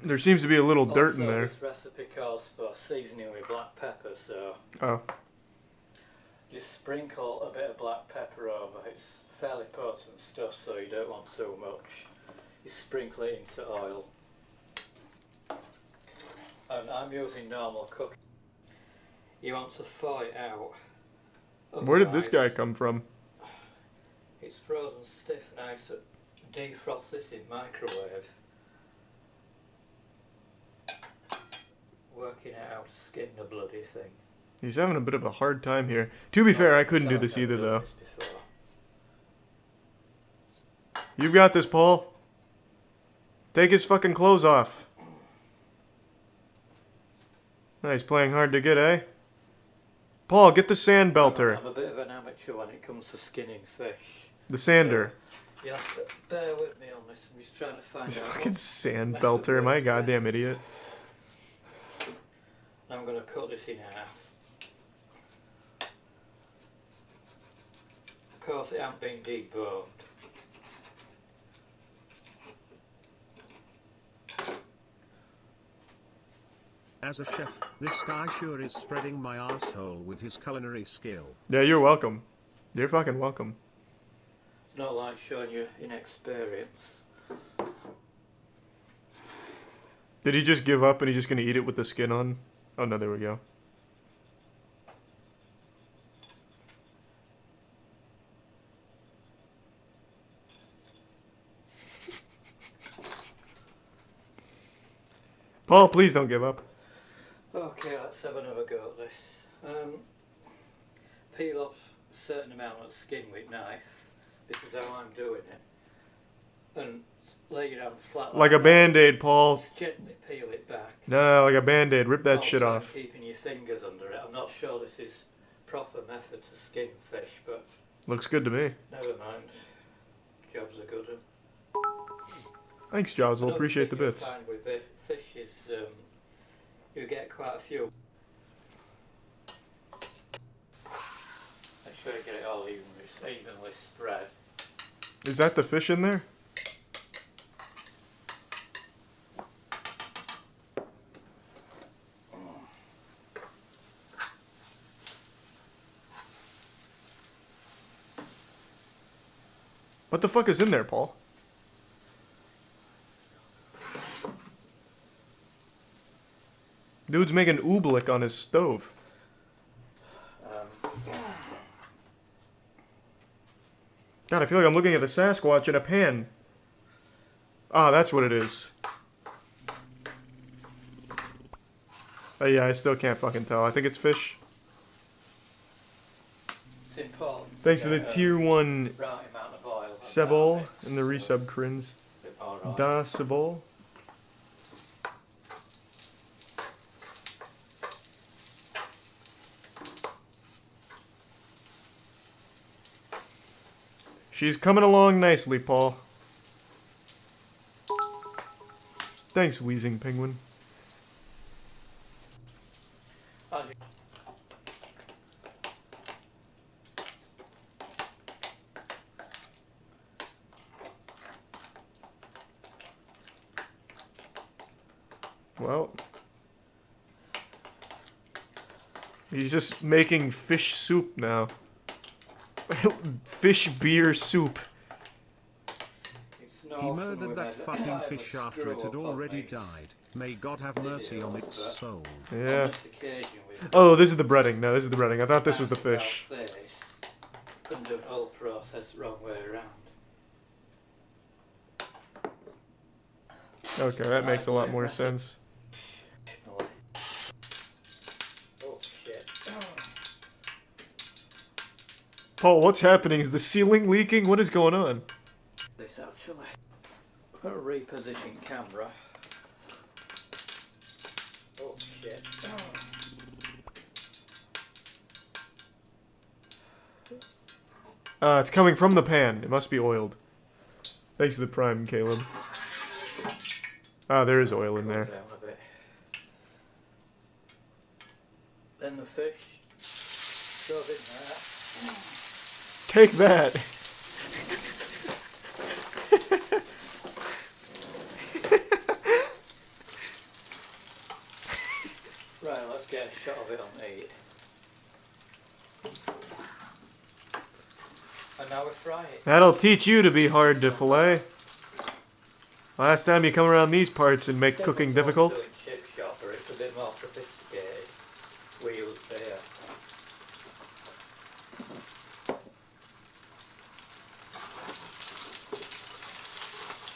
There seems to be a little dirt in Also, there. This recipe calls for seasoning with black pepper, so Oh. just sprinkle a bit of black pepper over. It's fairly potent stuff, so you don't want too much. You sprinkle it into oil. And I'm using normal cooking. You want to thaw it out. Where did this guy Otherwise, come from? It's frozen stiff, and I have to defrost this in microwave. Working out how to skin the bloody thing. He's having a bit of a hard time here. To be fair, I couldn't do this either, though. You got this, Paul. Take his fucking clothes off. Nice, playing hard to get, eh? Paul, get the sand belter. I'm a bit of an amateur when it comes to skinning fish. The sander. You have to bear with me on this. I'm just trying to find This out. fucking what sand method belter. Am I a works goddamn best. idiot? I'm going to cut this in half. Of course, it hasn't been deboned. As a chef, this guy sure is spreading my arsehole with his culinary skill. Yeah, you're welcome. You're fucking welcome. It's not like showing you inexperience. Did he just give up and he's just gonna eat it with the skin on? Oh no, there we go. Paul, please don't give up. Okay, let's have another go at this. Peel off a certain amount of skin with knife. This is how I'm doing it. And lay it down flat Like a that. band-aid, Paul. Just gently peel it back. No, like a band-aid. Rip that shit Also, off. Keeping your fingers under it. I'm not sure this is proper method to skin fish, but Looks good to me. never mind. Job's a good one. Thanks, Jaws. We'll Another appreciate the thing you'll bits. find with fish is you get quite a few. Make sure you get it all evenly spread. Is that the fish in there? What the fuck is in there, Paul? Dude's making oobleck on his stove. God, I feel like I'm looking at the Sasquatch in a pan. Ah, that's what it is. Oh yeah, I still can't fucking tell. I think it's fish. It's important. to Thanks for the get, tier 1 right amount of oil. and Sevol that and the resub crins. bit more oil. Da Sevol. She's coming along nicely, Paul. Thanks, Wheezing Penguin. Well, he's just making fish soup now. Fish beer soup. It's no He fun murdered with that a- fucking I have a fish after it had screw-up of already me. died. May God have mercy on its soul. On Yeah. this occasion, we've Oh, this is the breading. No, this is the breading. I thought this was the fish. Couldn't do the whole process the wrong way around. Okay, that makes a lot more sense. Oh shit. Paul, what's happening? Is the ceiling leaking? What is going on? This actually. Put a reposition camera. Oh shit. It's coming from the pan. It must be oiled. Thanks to the prime, Caleb. Ah, there is oil in there. Down a bit. Then the fish. Shove in there. Take that! Right, let's get a shot of it on the heat. And now we fry it. That'll teach you to be hard to fillet. Last time you come around these parts and make cooking difficult. Doing chip shopper, it's a bit more sophisticated. Wheels there.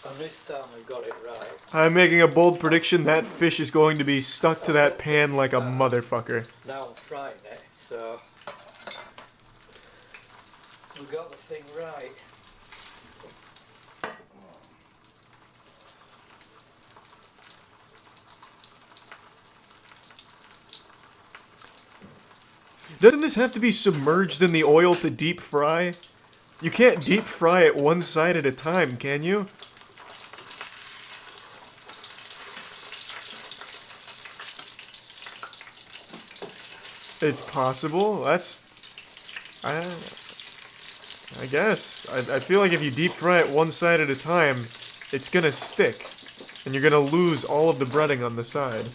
And this time we got it right. I'm making a bold prediction that fish is going to be stuck to that pan like a motherfucker. Now I'm frying it, so we got the thing right. Doesn't this have to be submerged in the oil to deep fry? You can't deep fry it one side at a time, can you? It's possible. That's... I guess. I feel like if you deep fry it one side at a time, it's gonna stick. And you're gonna lose all of the breading on the side.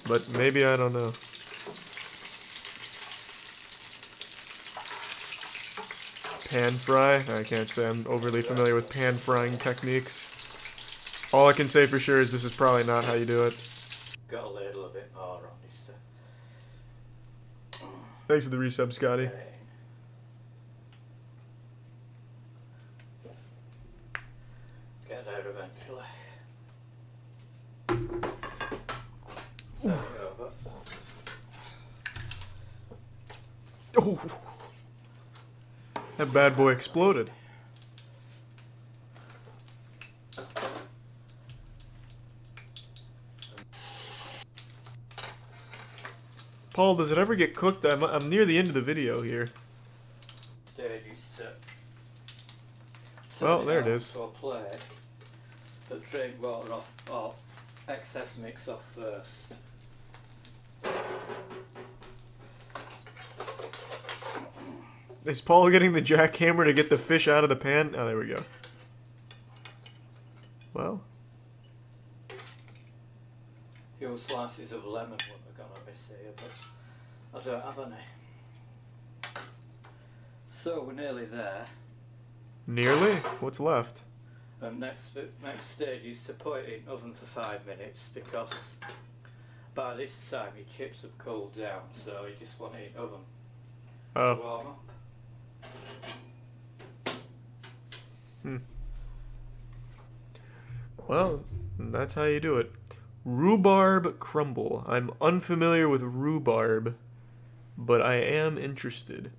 But maybe, I don't know. Pan fry? I can't say I'm overly familiar with pan frying techniques. All I can say for sure is this is probably not how you do it. Got a little a bit more on this stuff. Thanks for the resub, Scotty. Get out eventually. Turn it over. Oh. That bad boy exploded. Paul, does it ever get cooked? I'm near the end of the video here. Stages to Well, there it is. to a plate that drain water off, or excess mix off first. Is Paul getting the jackhammer to get the fish out of the pan? Oh, there we go. Well. Few slices of lemon wouldn't have gone on this here, but I don't have any. So we're nearly there. Nearly? What's left? And next stage is to put it in oven for 5 minutes, because by this time your chips have cooled down, so you just want it in oven to Oh. warm up. Well, that's how you do it. Rhubarb crumble. I'm unfamiliar with rhubarb, but I am interested.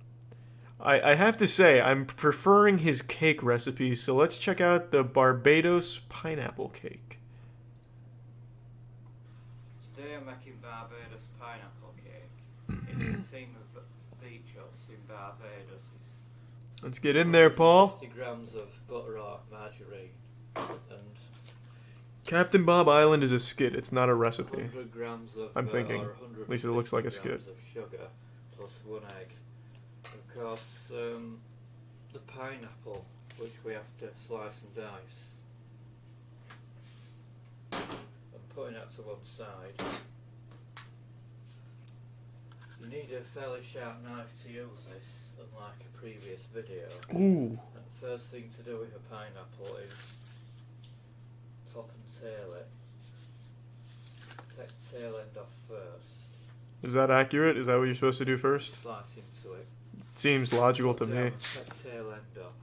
I have to say, I'm preferring his cake recipes, so let's check out the Barbados pineapple cake. Today I'm making Barbados pineapple cake. It's the theme of beach huts in Barbados. Let's get in there, Paul. 50 grams of butter or margarine and Captain Bob Island is a skit, it's not a recipe. 100 grams of I'm thinking. or At least it looks like a 150 skit. grams of sugar plus 1 egg. Of course, the pineapple, which we have to slice and dice and putting that to one side. You need a fairly sharp knife to use this, unlike a previous video. Ooh. And the first thing to do with a pineapple is top and tail it. Take the tail end off first. Is that accurate? Is that what you're supposed to do first? Slice into it. Seems logical to me. Take the tail end off.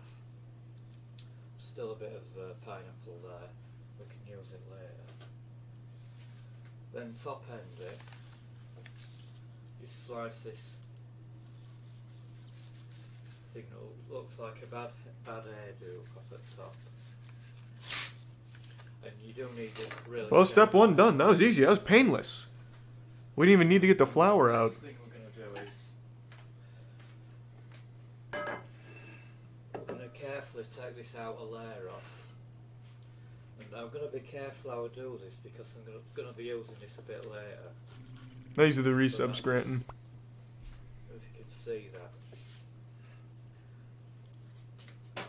Still a bit of pineapple there. We can use it later. Then top end it. You slice this thing that looks like a bad hairdo off the top. And you do need it really. Well, step one done. That was easy. That was painless. We didn't even need to get the flour out. The next thing we're going to do is I'm going to carefully take this outer layer off. And I'm going to be careful how I do this because I'm going to be using this a bit later. Thanks to the resub, Scranton. If you can see that. It's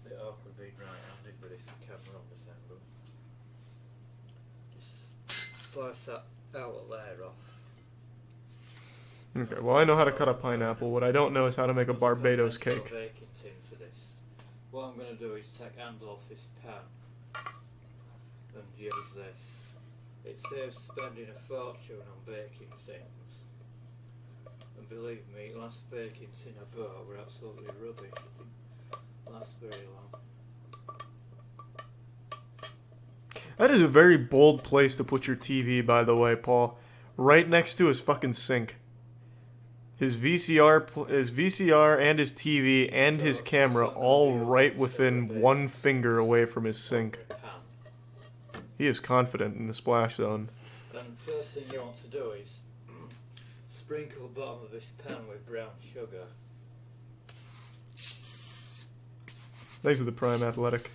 a bit awkward being right-handed with this camera on this angle. Just slice that outer layer off. Okay, well I know how to cut a pineapple. What I don't know is how to make a Barbados cake. Baking tin for this. What I'm going to do is take handle off this pan and use this. It saves spending a fortune on baking things. And believe me, last baking tin I bought were absolutely rubbish. Lasts very long. That is a very bold place to put your TV, by the way, Paul. Right next to his fucking sink. His VCR and his TV and his camera all right within 1 finger away from his sink. He is confident in the splash zone. And first thing you want to do is sprinkle the bottom of this pan with brown sugar. Thanks to the Prime Athletic.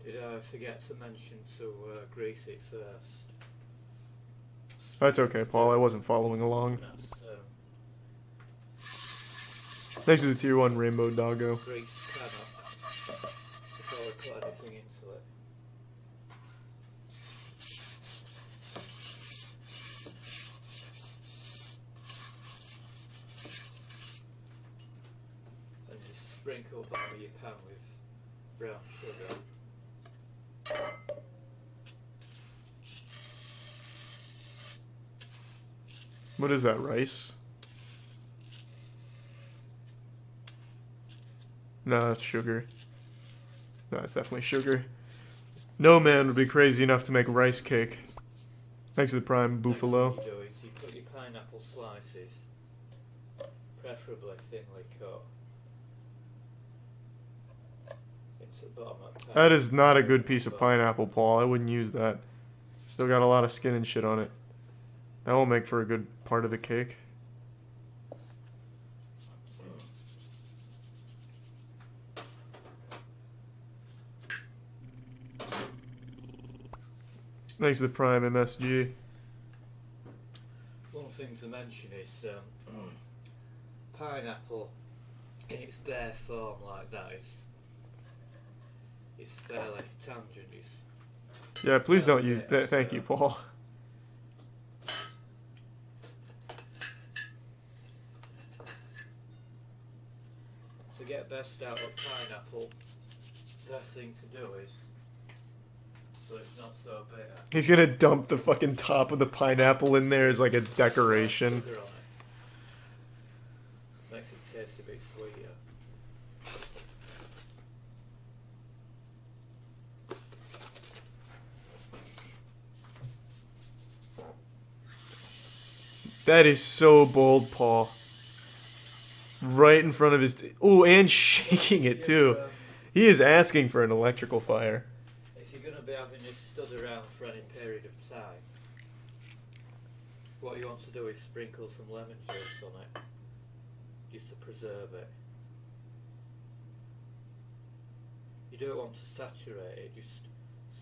Did I forget to mention to grease it first? That's okay, Paul. I wasn't following along. That's, Thanks to the Tier 1 Rainbow Doggo. grease pan up before we put anything into it. And just sprinkle the bottom of your pan with brown sugar. What is that, rice? No, that's sugar. No, it's definitely sugar. No man would be crazy enough to make rice cake. Thanks to the Prime Buffalo. What you do is you put your pineapple slices, preferably thinly cut, into the bottom of the pan. That is not a good piece of pineapple, Paul. I wouldn't use that. Still got a lot of skin and shit on it. That will make for a good part of the cake. Thanks to the Prime MSG. One thing to mention is pineapple in its bare form like that is fairly tangent. Yeah, please don't use that. Thank you, Paul. To get best out of pineapple, best thing to do is so it's not so bitter. He's gonna dump the fucking top of the pineapple in there as like a decoration. Sugar on it. Makes it taste a bit sweeter. That is so bold, Paul. Right in front of his... Oh, and shaking it, too. He is asking for an electrical fire. If you're going to be having this stood around for any period of time, what you want to do is sprinkle some lemon juice on it, just to preserve it. You don't want to saturate it, just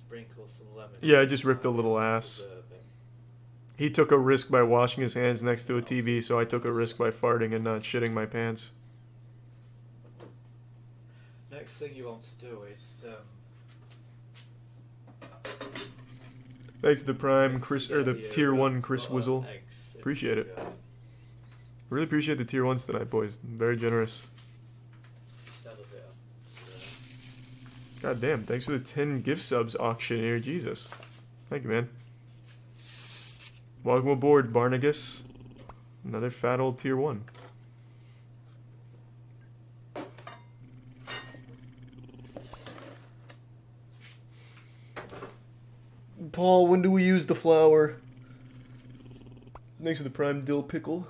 sprinkle some lemon juice. Yeah, I just ripped a little ass. Preserve it. He took a risk by washing his hands next to a TV, so I took a risk by farting and not shitting my pants. Next thing you want to do is Thanks to the Prime Chris, or the Tier 1 Chris Got, Wizzle. eggs in Appreciate it. sugar. Really appreciate the Tier 1s tonight, boys. Very generous. Sell a bit of, God damn, thanks for the 10 gift subs, auctioneer. Jesus. Thank you, man. Welcome aboard, Barnagus. Another fat old Tier 1. Paul, when do we use the flour? Thanks for the Prime Dill Pickle.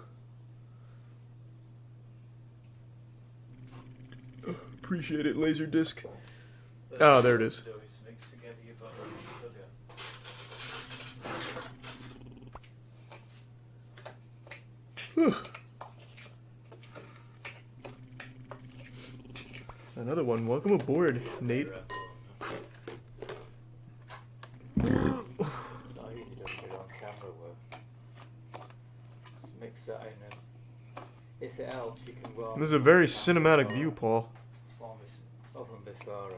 Appreciate it, Laserdisc. Oh, there it is. So it's mixed together your butter and sugar. Another one. Welcome aboard, Nate. Not easy to do on camera work. Just mix that in and if it helps you can warm This is a very cinematic view, Paul. warm this oven before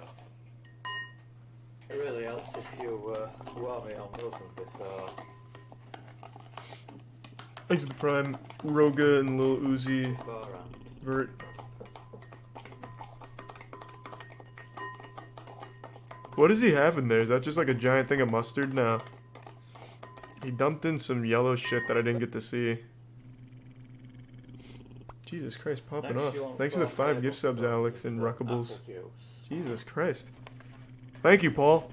it really helps if you warm it on the oven before. Thanks to the Prime, Roga and Lil Uzi, beforehand. Vert. What does he have in there? Is that just like a giant thing of mustard? No. He dumped in some yellow shit that I didn't get to see. Jesus Christ, popping Next off. you want Thanks for the 5 table gift subs, spoons Alex and with Ruckables. apple juice. Jesus Christ. Thank you, Paul.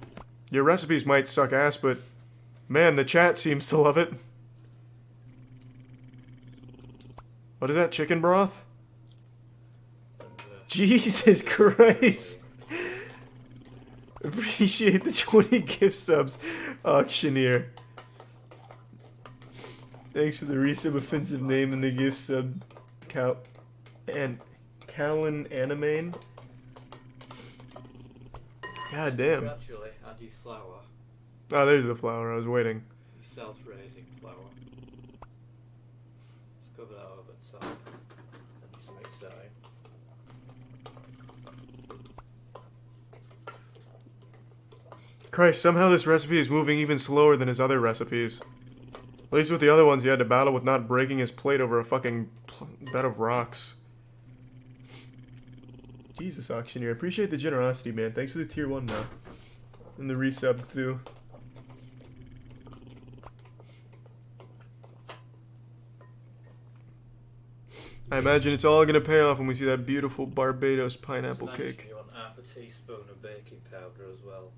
Your recipes might suck ass, but man, the chat seems to love it. What is that, chicken broth? And, Jesus Christ. Appreciate the 20 gift subs, auctioneer. Thanks for the resub offensive name and the gift sub, Callan Animane. God damn. Gradually add your flour, Oh, there's the flour. I was waiting. your self-raising flour. Just cover that over the top and just mix that in. Christ, somehow this recipe is moving even slower than his other recipes. At least with the other ones, he had to battle with not breaking his plate over a fucking bed of rocks. Jesus, auctioneer. I appreciate the generosity, man. Thanks for the tier 1 now. And the resub, too. I imagine it's all gonna pay off when we see that beautiful Barbados pineapple Just mention cake. You want half a teaspoon of baking powder as well.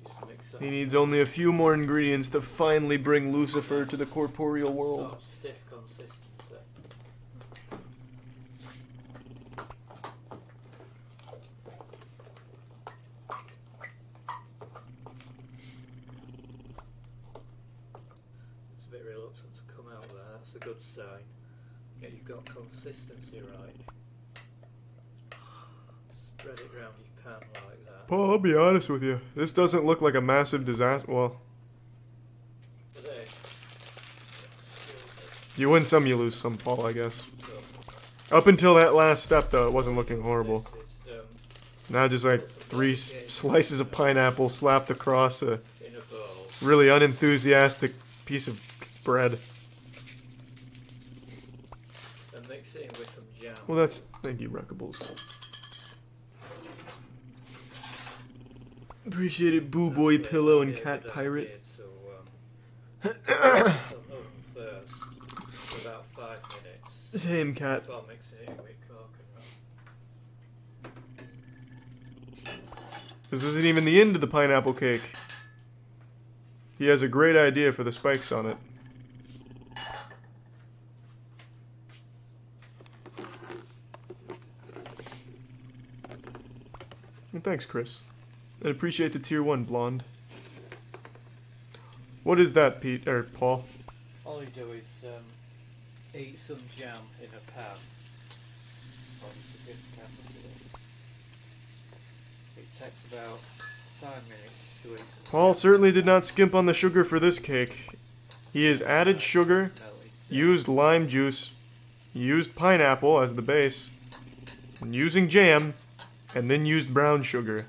Just mix that He needs only a few more ingredients to finally bring Lucifer to the corporeal world. sort of stiff consistency. It's a bit reluctant to come out there, that's a good sign. Yeah, you've got consistency right. Spread it around your pan like that. Paul, I'll be honest with you. This doesn't look like a massive disaster. Well, But there, you win some, you lose some, Paul, I guess. Up until that last step, though, it wasn't looking horrible. this is, Now just like 3 slices of pineapple slapped across a in a bowl. really unenthusiastic piece of bread. And mix it in with some jam. Well, that's... Thank you, Wreckables. Appreciate it, Boo Boy Pillow and Cat Pirate. So, some oven first for about 5 minutes Same cat. before mixing it in with coconut. This isn't even the end of the pineapple cake. He has a great idea for the spikes on it. Well, thanks, Chris. I appreciate the tier 1, Blonde. What is that, Pete, or Paul? All you do is eat some jam in a pan. It takes about 5 minutes to eat. Paul certainly did not skimp on the sugar for this cake. He has added sugar, used lime juice, used pineapple as the base, And using jam, and then used brown sugar.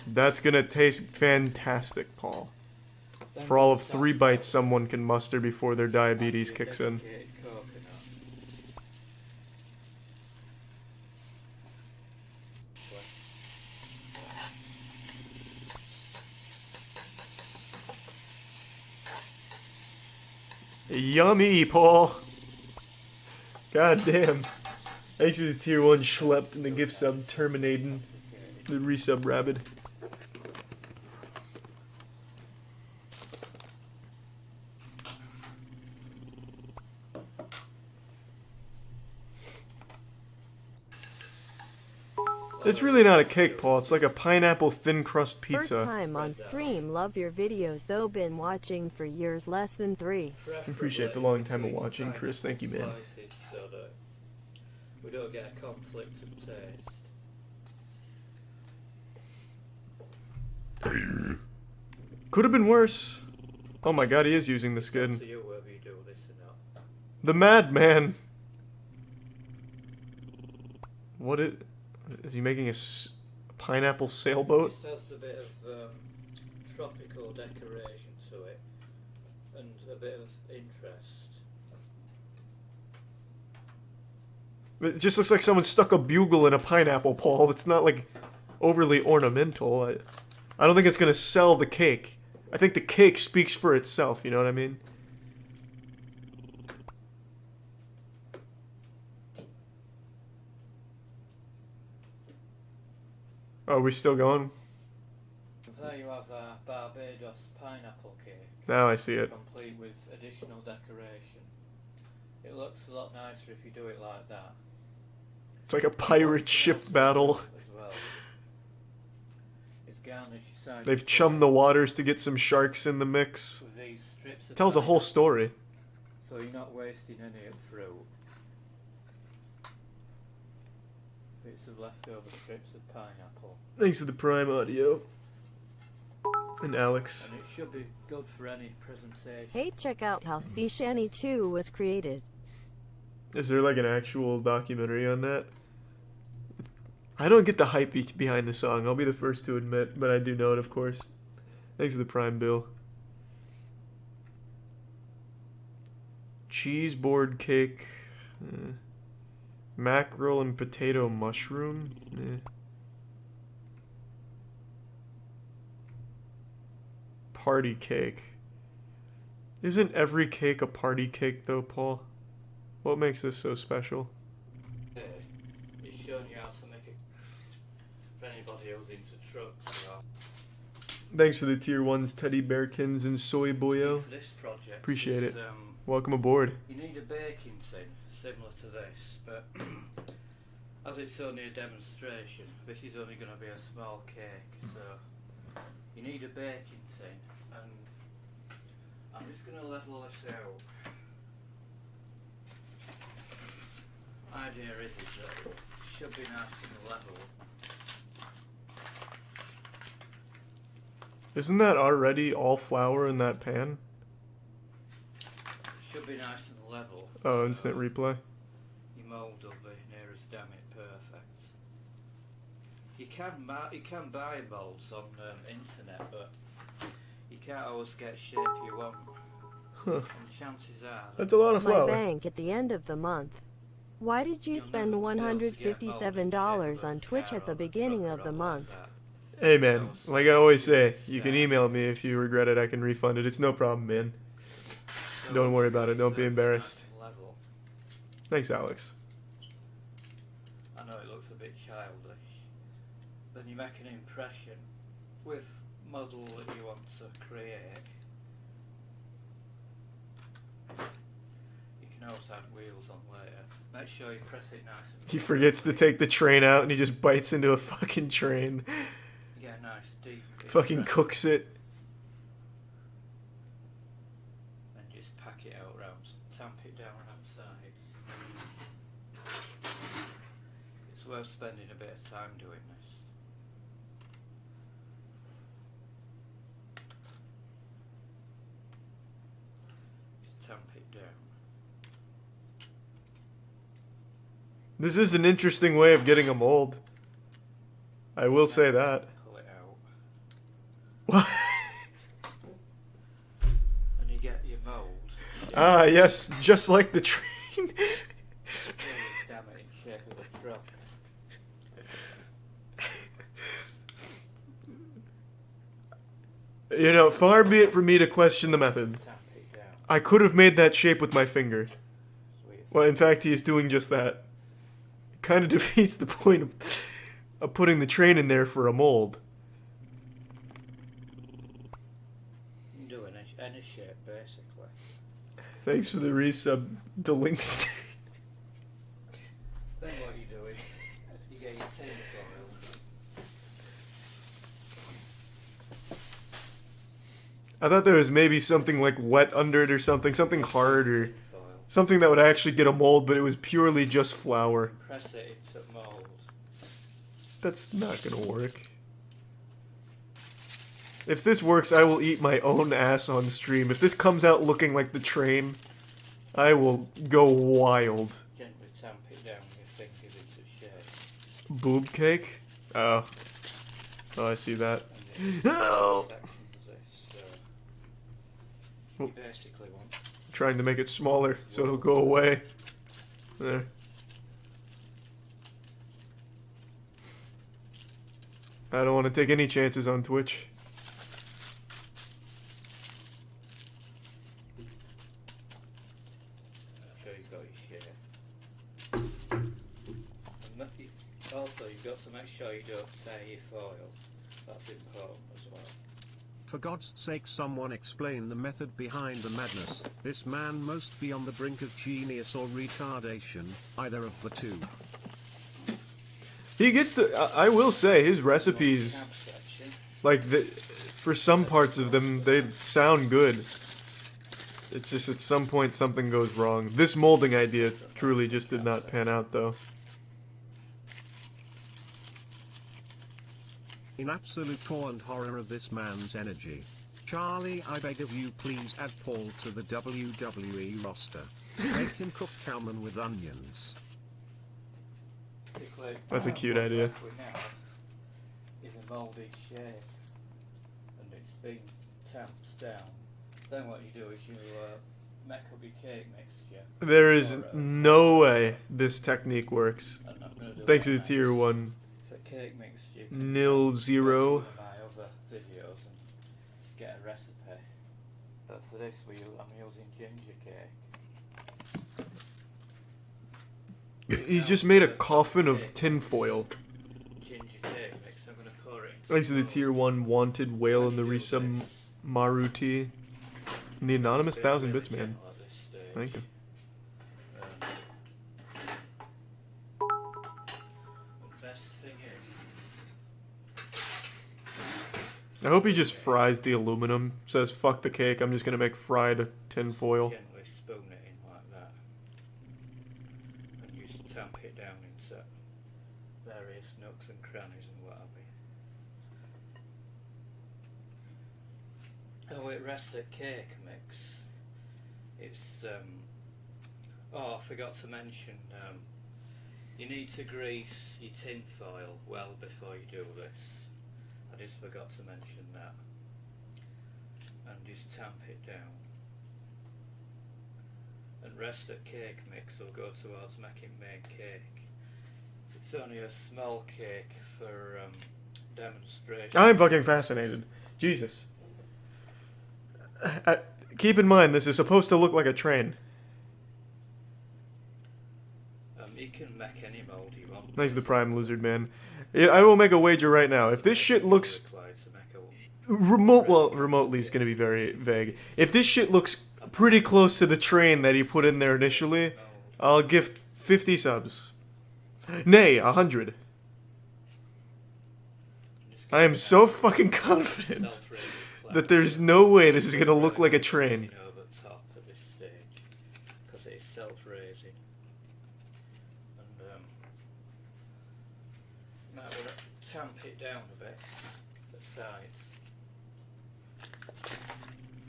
That's gonna taste fantastic, Paul. For all of 3 bites someone can muster before their diabetes kicks in. Yummy, Paul. God damn. Thanks to the tier 1 schlepped and the gift sub terminating the resub rabid. It's really not a cake, Paul. It's like a pineapple thin crust pizza. First time on stream. Love your videos though. Been watching for years. Less than 3. Appreciate the long time of watching, Chris. Thank you, man. So that we don't get a conflict of taste. Could have been worse. Oh my god, he is using the skin. So you whether you do this or not. The madman. What is he making a pineapple sailboat? This has a bit of tropical decoration to it, and a bit of interest. It just looks like someone stuck a bugle in a pineapple, Paul. It's not like overly ornamental. I don't think it's gonna sell the cake. I think the cake speaks for itself, you know what I mean? Oh, are we still going? There you have a Barbados pineapple cake, Now I see it. complete with additional decoration. It looks a lot nicer if you do it like that. It's like a pirate ship battle. As well. It's garnished side They've with chummed the waters to get some sharks in the mix. with these strips of Tells a whole pineapple, story. so you're not wasting any of the fruit. Bits of leftover strips of pineapple. Thanks to the Prime Audio. And Alex. And it should be good for any presentation. Hey, check out how Sea Shanty 2 was created. Is there like an actual documentary on that? I don't get the hype behind the song, I'll be the first to admit, but I do know it, of course. Thanks for the Prime Bill. Cheese board cake. Mackerel and potato mushroom. Party cake. Isn't every cake a party cake though, Paul? What makes this so special? It's showing you how to make it for anybody who's into trucks. Thanks for the tier 1s, Teddy Bearkins and Soy Boyo. For this project, Appreciate is, it. Welcome aboard. You need a baking tin similar to this, but as it's only a demonstration, this is only going to be a small cake, so you need a baking tin, and I'm just going to level this out. Idea is that it should be nice and level. Isn't that already all flour in that pan? Should be nice and level. Oh, instant replay. Your mould will be near as damn it perfect. You can buy moulds on internet, but you can't always get shape you want. Huh. And chances are That's a lot of My flour. bank at the end of the month. Why did you spend $157 on Twitch at the beginning of the month? Hey man, like I always say, you can email me if you regret it, I can refund it. It's no problem, man. Don't worry about it, don't be embarrassed. Level. Thanks, Alex. I know it looks a bit childish. Then you make an impression with model that you want to create. You can also add wheels on later. Make sure you press it nice and He forgets to take the train out and he just bites into a fucking train. you get a nice deep Fucking impression. cooks it. And just pack it out round, tamp it down around sides. It's worth spending a bit of time doing this. Just tamp it down. This is an interesting way of getting a mold. I will say that. Pull it out. What? And you get your mould. Ah, yes, just like the train. Damn it, in shape of a truck. You know, far be it from me to question the method. Tap it down. I could have made that shape with my finger. Sweet. Well, in fact, he is doing just that. It kind of defeats the point of putting the train in there for a mold. You can do any shape, basically. Thanks for the resub, Delinks. Then what you do is, you get your tin foil. I thought there was maybe something like wet under it or something hard or Tin foil. something that would actually get a mold, but it was purely just flour. Press it into mould. That's not gonna work. If this works, I will eat my own ass on stream. If this comes out looking like the train, I will go wild. Gently tamp it down with your fingers into shape. Boob cake? Oh. Oh, I see that. And then Oh! sections this. Oh. You basically want Trying to make it smaller so it'll go away. There. I don't want to take any chances on Twitch. sure you've got your shape. And also, you've got to make sure you don't tear your foil. That's important as well. For God's sake, someone explain the method behind the madness. This man must be on the brink of genius or retardation, either of the two. He gets to. I will say his recipes, Camp section. like for some parts of them, they sound good. It's just at some point something goes wrong. This molding idea truly just did not pan out, though. In absolute awe and horror of this man's energy, Charlie, I beg of you, please add Paul to the WWE roster. Make him cook salmon with onions. Basically, That's a cute what idea. left with now is a moulded shape, and it's been tamped down. Then what you do is you make up your cake mixture. There is no way this technique works. I'm not gonna do Thanks for that the now. tier 1. For cake mixture, you can Nil go zero. to my other videos and get a recipe. But for this, I'm using ginger cake. He's just made a coffin of tinfoil. Ginger cake mix. I'm gonna pour it. Thanks to the tier 1 wanted whale and the resub Maruti. And the anonymous 1,000 bits, man. Thank you. Best thing is, I hope he just fries the aluminum. Says, fuck the cake, I'm just gonna make fried tinfoil. gently spoon it in like that, and you just tamp it down into various nooks and crannies and what have you. Oh, it rests a cake mix. It's oh, I forgot to mention. You need to grease your tin foil well before you do this. I just forgot to mention that. And just tamp it down. And rest of cake mix will go towards making main cake. It's only a small cake for demonstration. I'm fucking fascinated. Jesus. Keep in mind, this is supposed to look like a train. You can make any mold you want. Thanks to the Prime Lizard, man. I will make a wager right now. If this shit looks Required to make a remotely is going to be very vague. If this shit looks pretty close to the train that he put in there initially, I'll gift 50 subs. Nay, 100. I am so fucking confident that there's no way this is going to look like a train. Over top at this stage, because it is self-raising. And now we'll tamp it down a bit, the sides.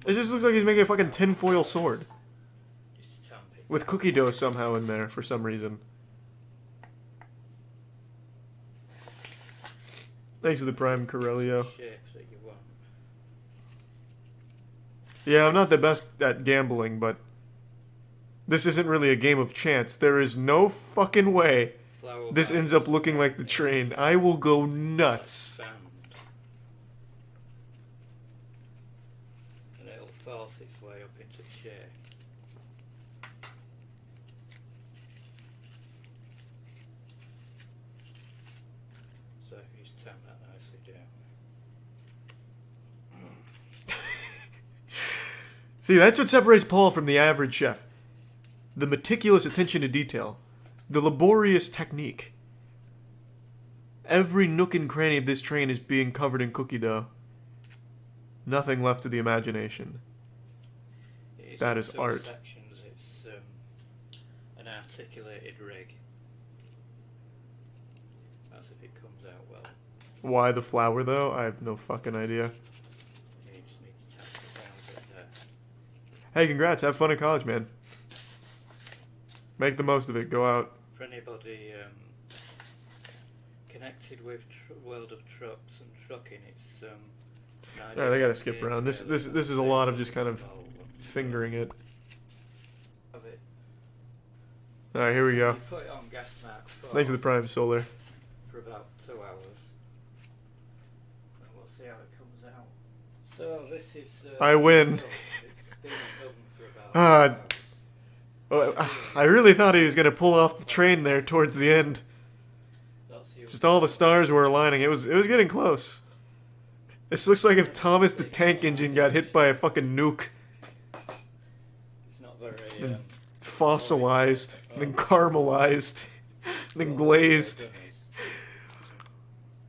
It just looks like he's making a fucking tinfoil sword. Just tamp it With cookie dough somehow in there for some reason. Thanks for the Prime, Corelio. shape that you want. Yeah, I'm not the best at gambling, but this isn't really a game of chance. There is no fucking way Flower this bag ends up looking like the train. I will go nuts. band. And it'll force its way up into shape. So if you just tamp that nicely down. See, that's what separates Paul from the average chef. The meticulous attention to detail. The laborious technique. Every nook and cranny of this train is being covered in cookie dough. Nothing left to the imagination. It That is two art. Sections. It's an articulated rig. That's if it comes out well. Why the flour, though? I have no fucking idea. You just need to tap it down a bit there. Hey, congrats. Have fun in college, man. Make the most of it. Go out. For anybody connected with world of trucks and trucking, it's Alright, I gotta skip around. This is a lot of just kind of fingering it. Alright, here we go. You put it on gas mark Thanks for the Prime, Solar. for about 2 hours, and we'll see how it comes out. So this is. I win. It's been in the oven for about 2 hours. Well, I really thought he was gonna pull off the train there towards the end. That's the Just all the stars were aligning. It was getting close. This looks like if Thomas the Tank Engine got hit by a fucking nuke, It's not very. and fossilized, and then caramelized, and then glazed.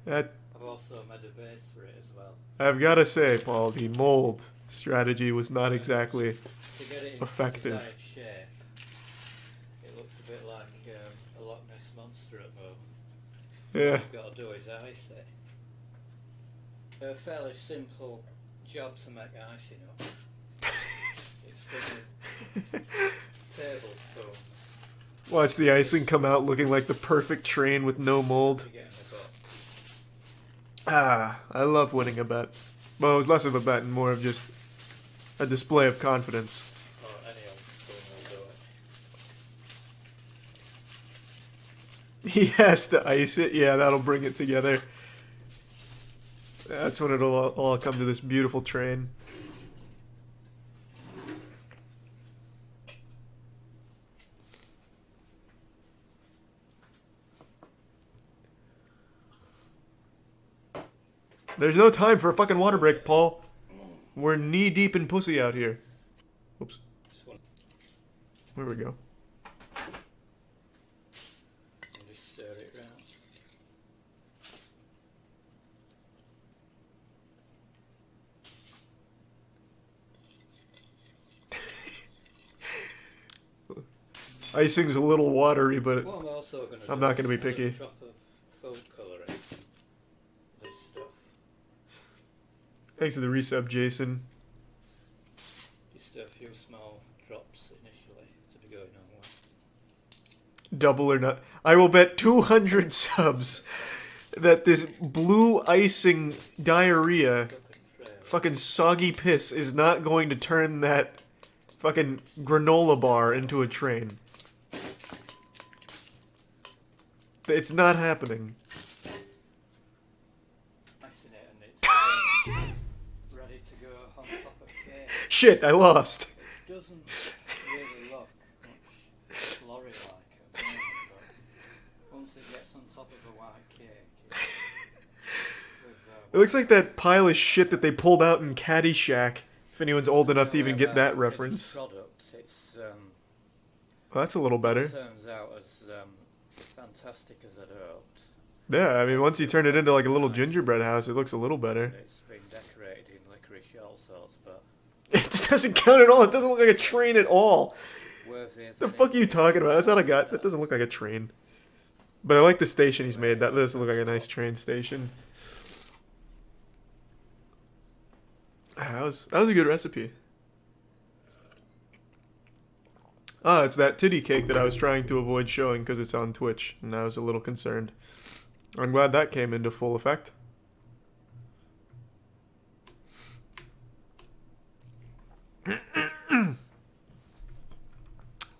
That I've also made a base for it as well. I've gotta say, Paul, the mold strategy was not exactly To get it in effective. desired shape, it looks a bit like a Loch Ness monster at the moment. Yeah. What you've got to do is ice it. A fairly simple job to make icing up. It's from a tablespoon. Watch the icing come out looking like the perfect train with no mold. You get in the box. Ah, I love winning a bet. Well, it was less of a bet and more of just a display of confidence. Or any old spoon will do it. He has to ice it. Yeah, that'll bring it together. That's when it'll all come to this beautiful train. There's no time for a fucking water break, Paul. We're knee deep in pussy out here. Oops. Just one. There we go. And just stir it round. Icing's a little watery, but What I'm also going to I'm not gonna be picky. Drop of food colouring. This stuff. thanks to the resub, Jason. Just a few small drops initially to be going on with. Double or not. I will bet 200 subs that this blue icing diarrhea, Duck and trail. fucking soggy piss, is not going to turn that fucking granola bar into a train. It's not happening. Icing it and it's ready to go on top of cake. Shit, I lost. Doesn't really look much slurry-like at the moment, but once it gets on top of a white cake, It looks like that pile of shit that they pulled out in Caddyshack, if anyone's old enough to even get that reference. Product, it's Well, that's a little better. turns out as fantastic as I'd hoped. Yeah, I mean, once you turn it into like a little gingerbread house, it looks a little better. It's been decorated in licorice all sorts, but It doesn't count at all. It doesn't look like a train at all. worthy of The any- fuck are you talking about? That's not a guy. That doesn't look like a train. But I like the station he's made. That does look like a nice train station. That was a good recipe. Ah, it's that titty cake that I was trying to avoid showing because it's on Twitch, and I was a little concerned. I'm glad that came into full effect.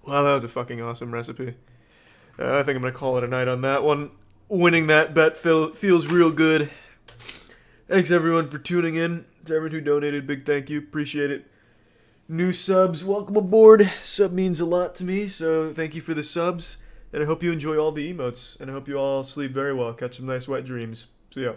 Wow, that was a fucking awesome recipe. I think I'm gonna call it a night on that one. Winning that bet feels real good. Thanks everyone for tuning in. To everyone who donated, big thank you. Appreciate it. New subs, welcome aboard. Sub means a lot to me, so thank you for the subs. And I hope you enjoy all the emotes. And I hope you all sleep very well. Catch some nice wet dreams. See ya.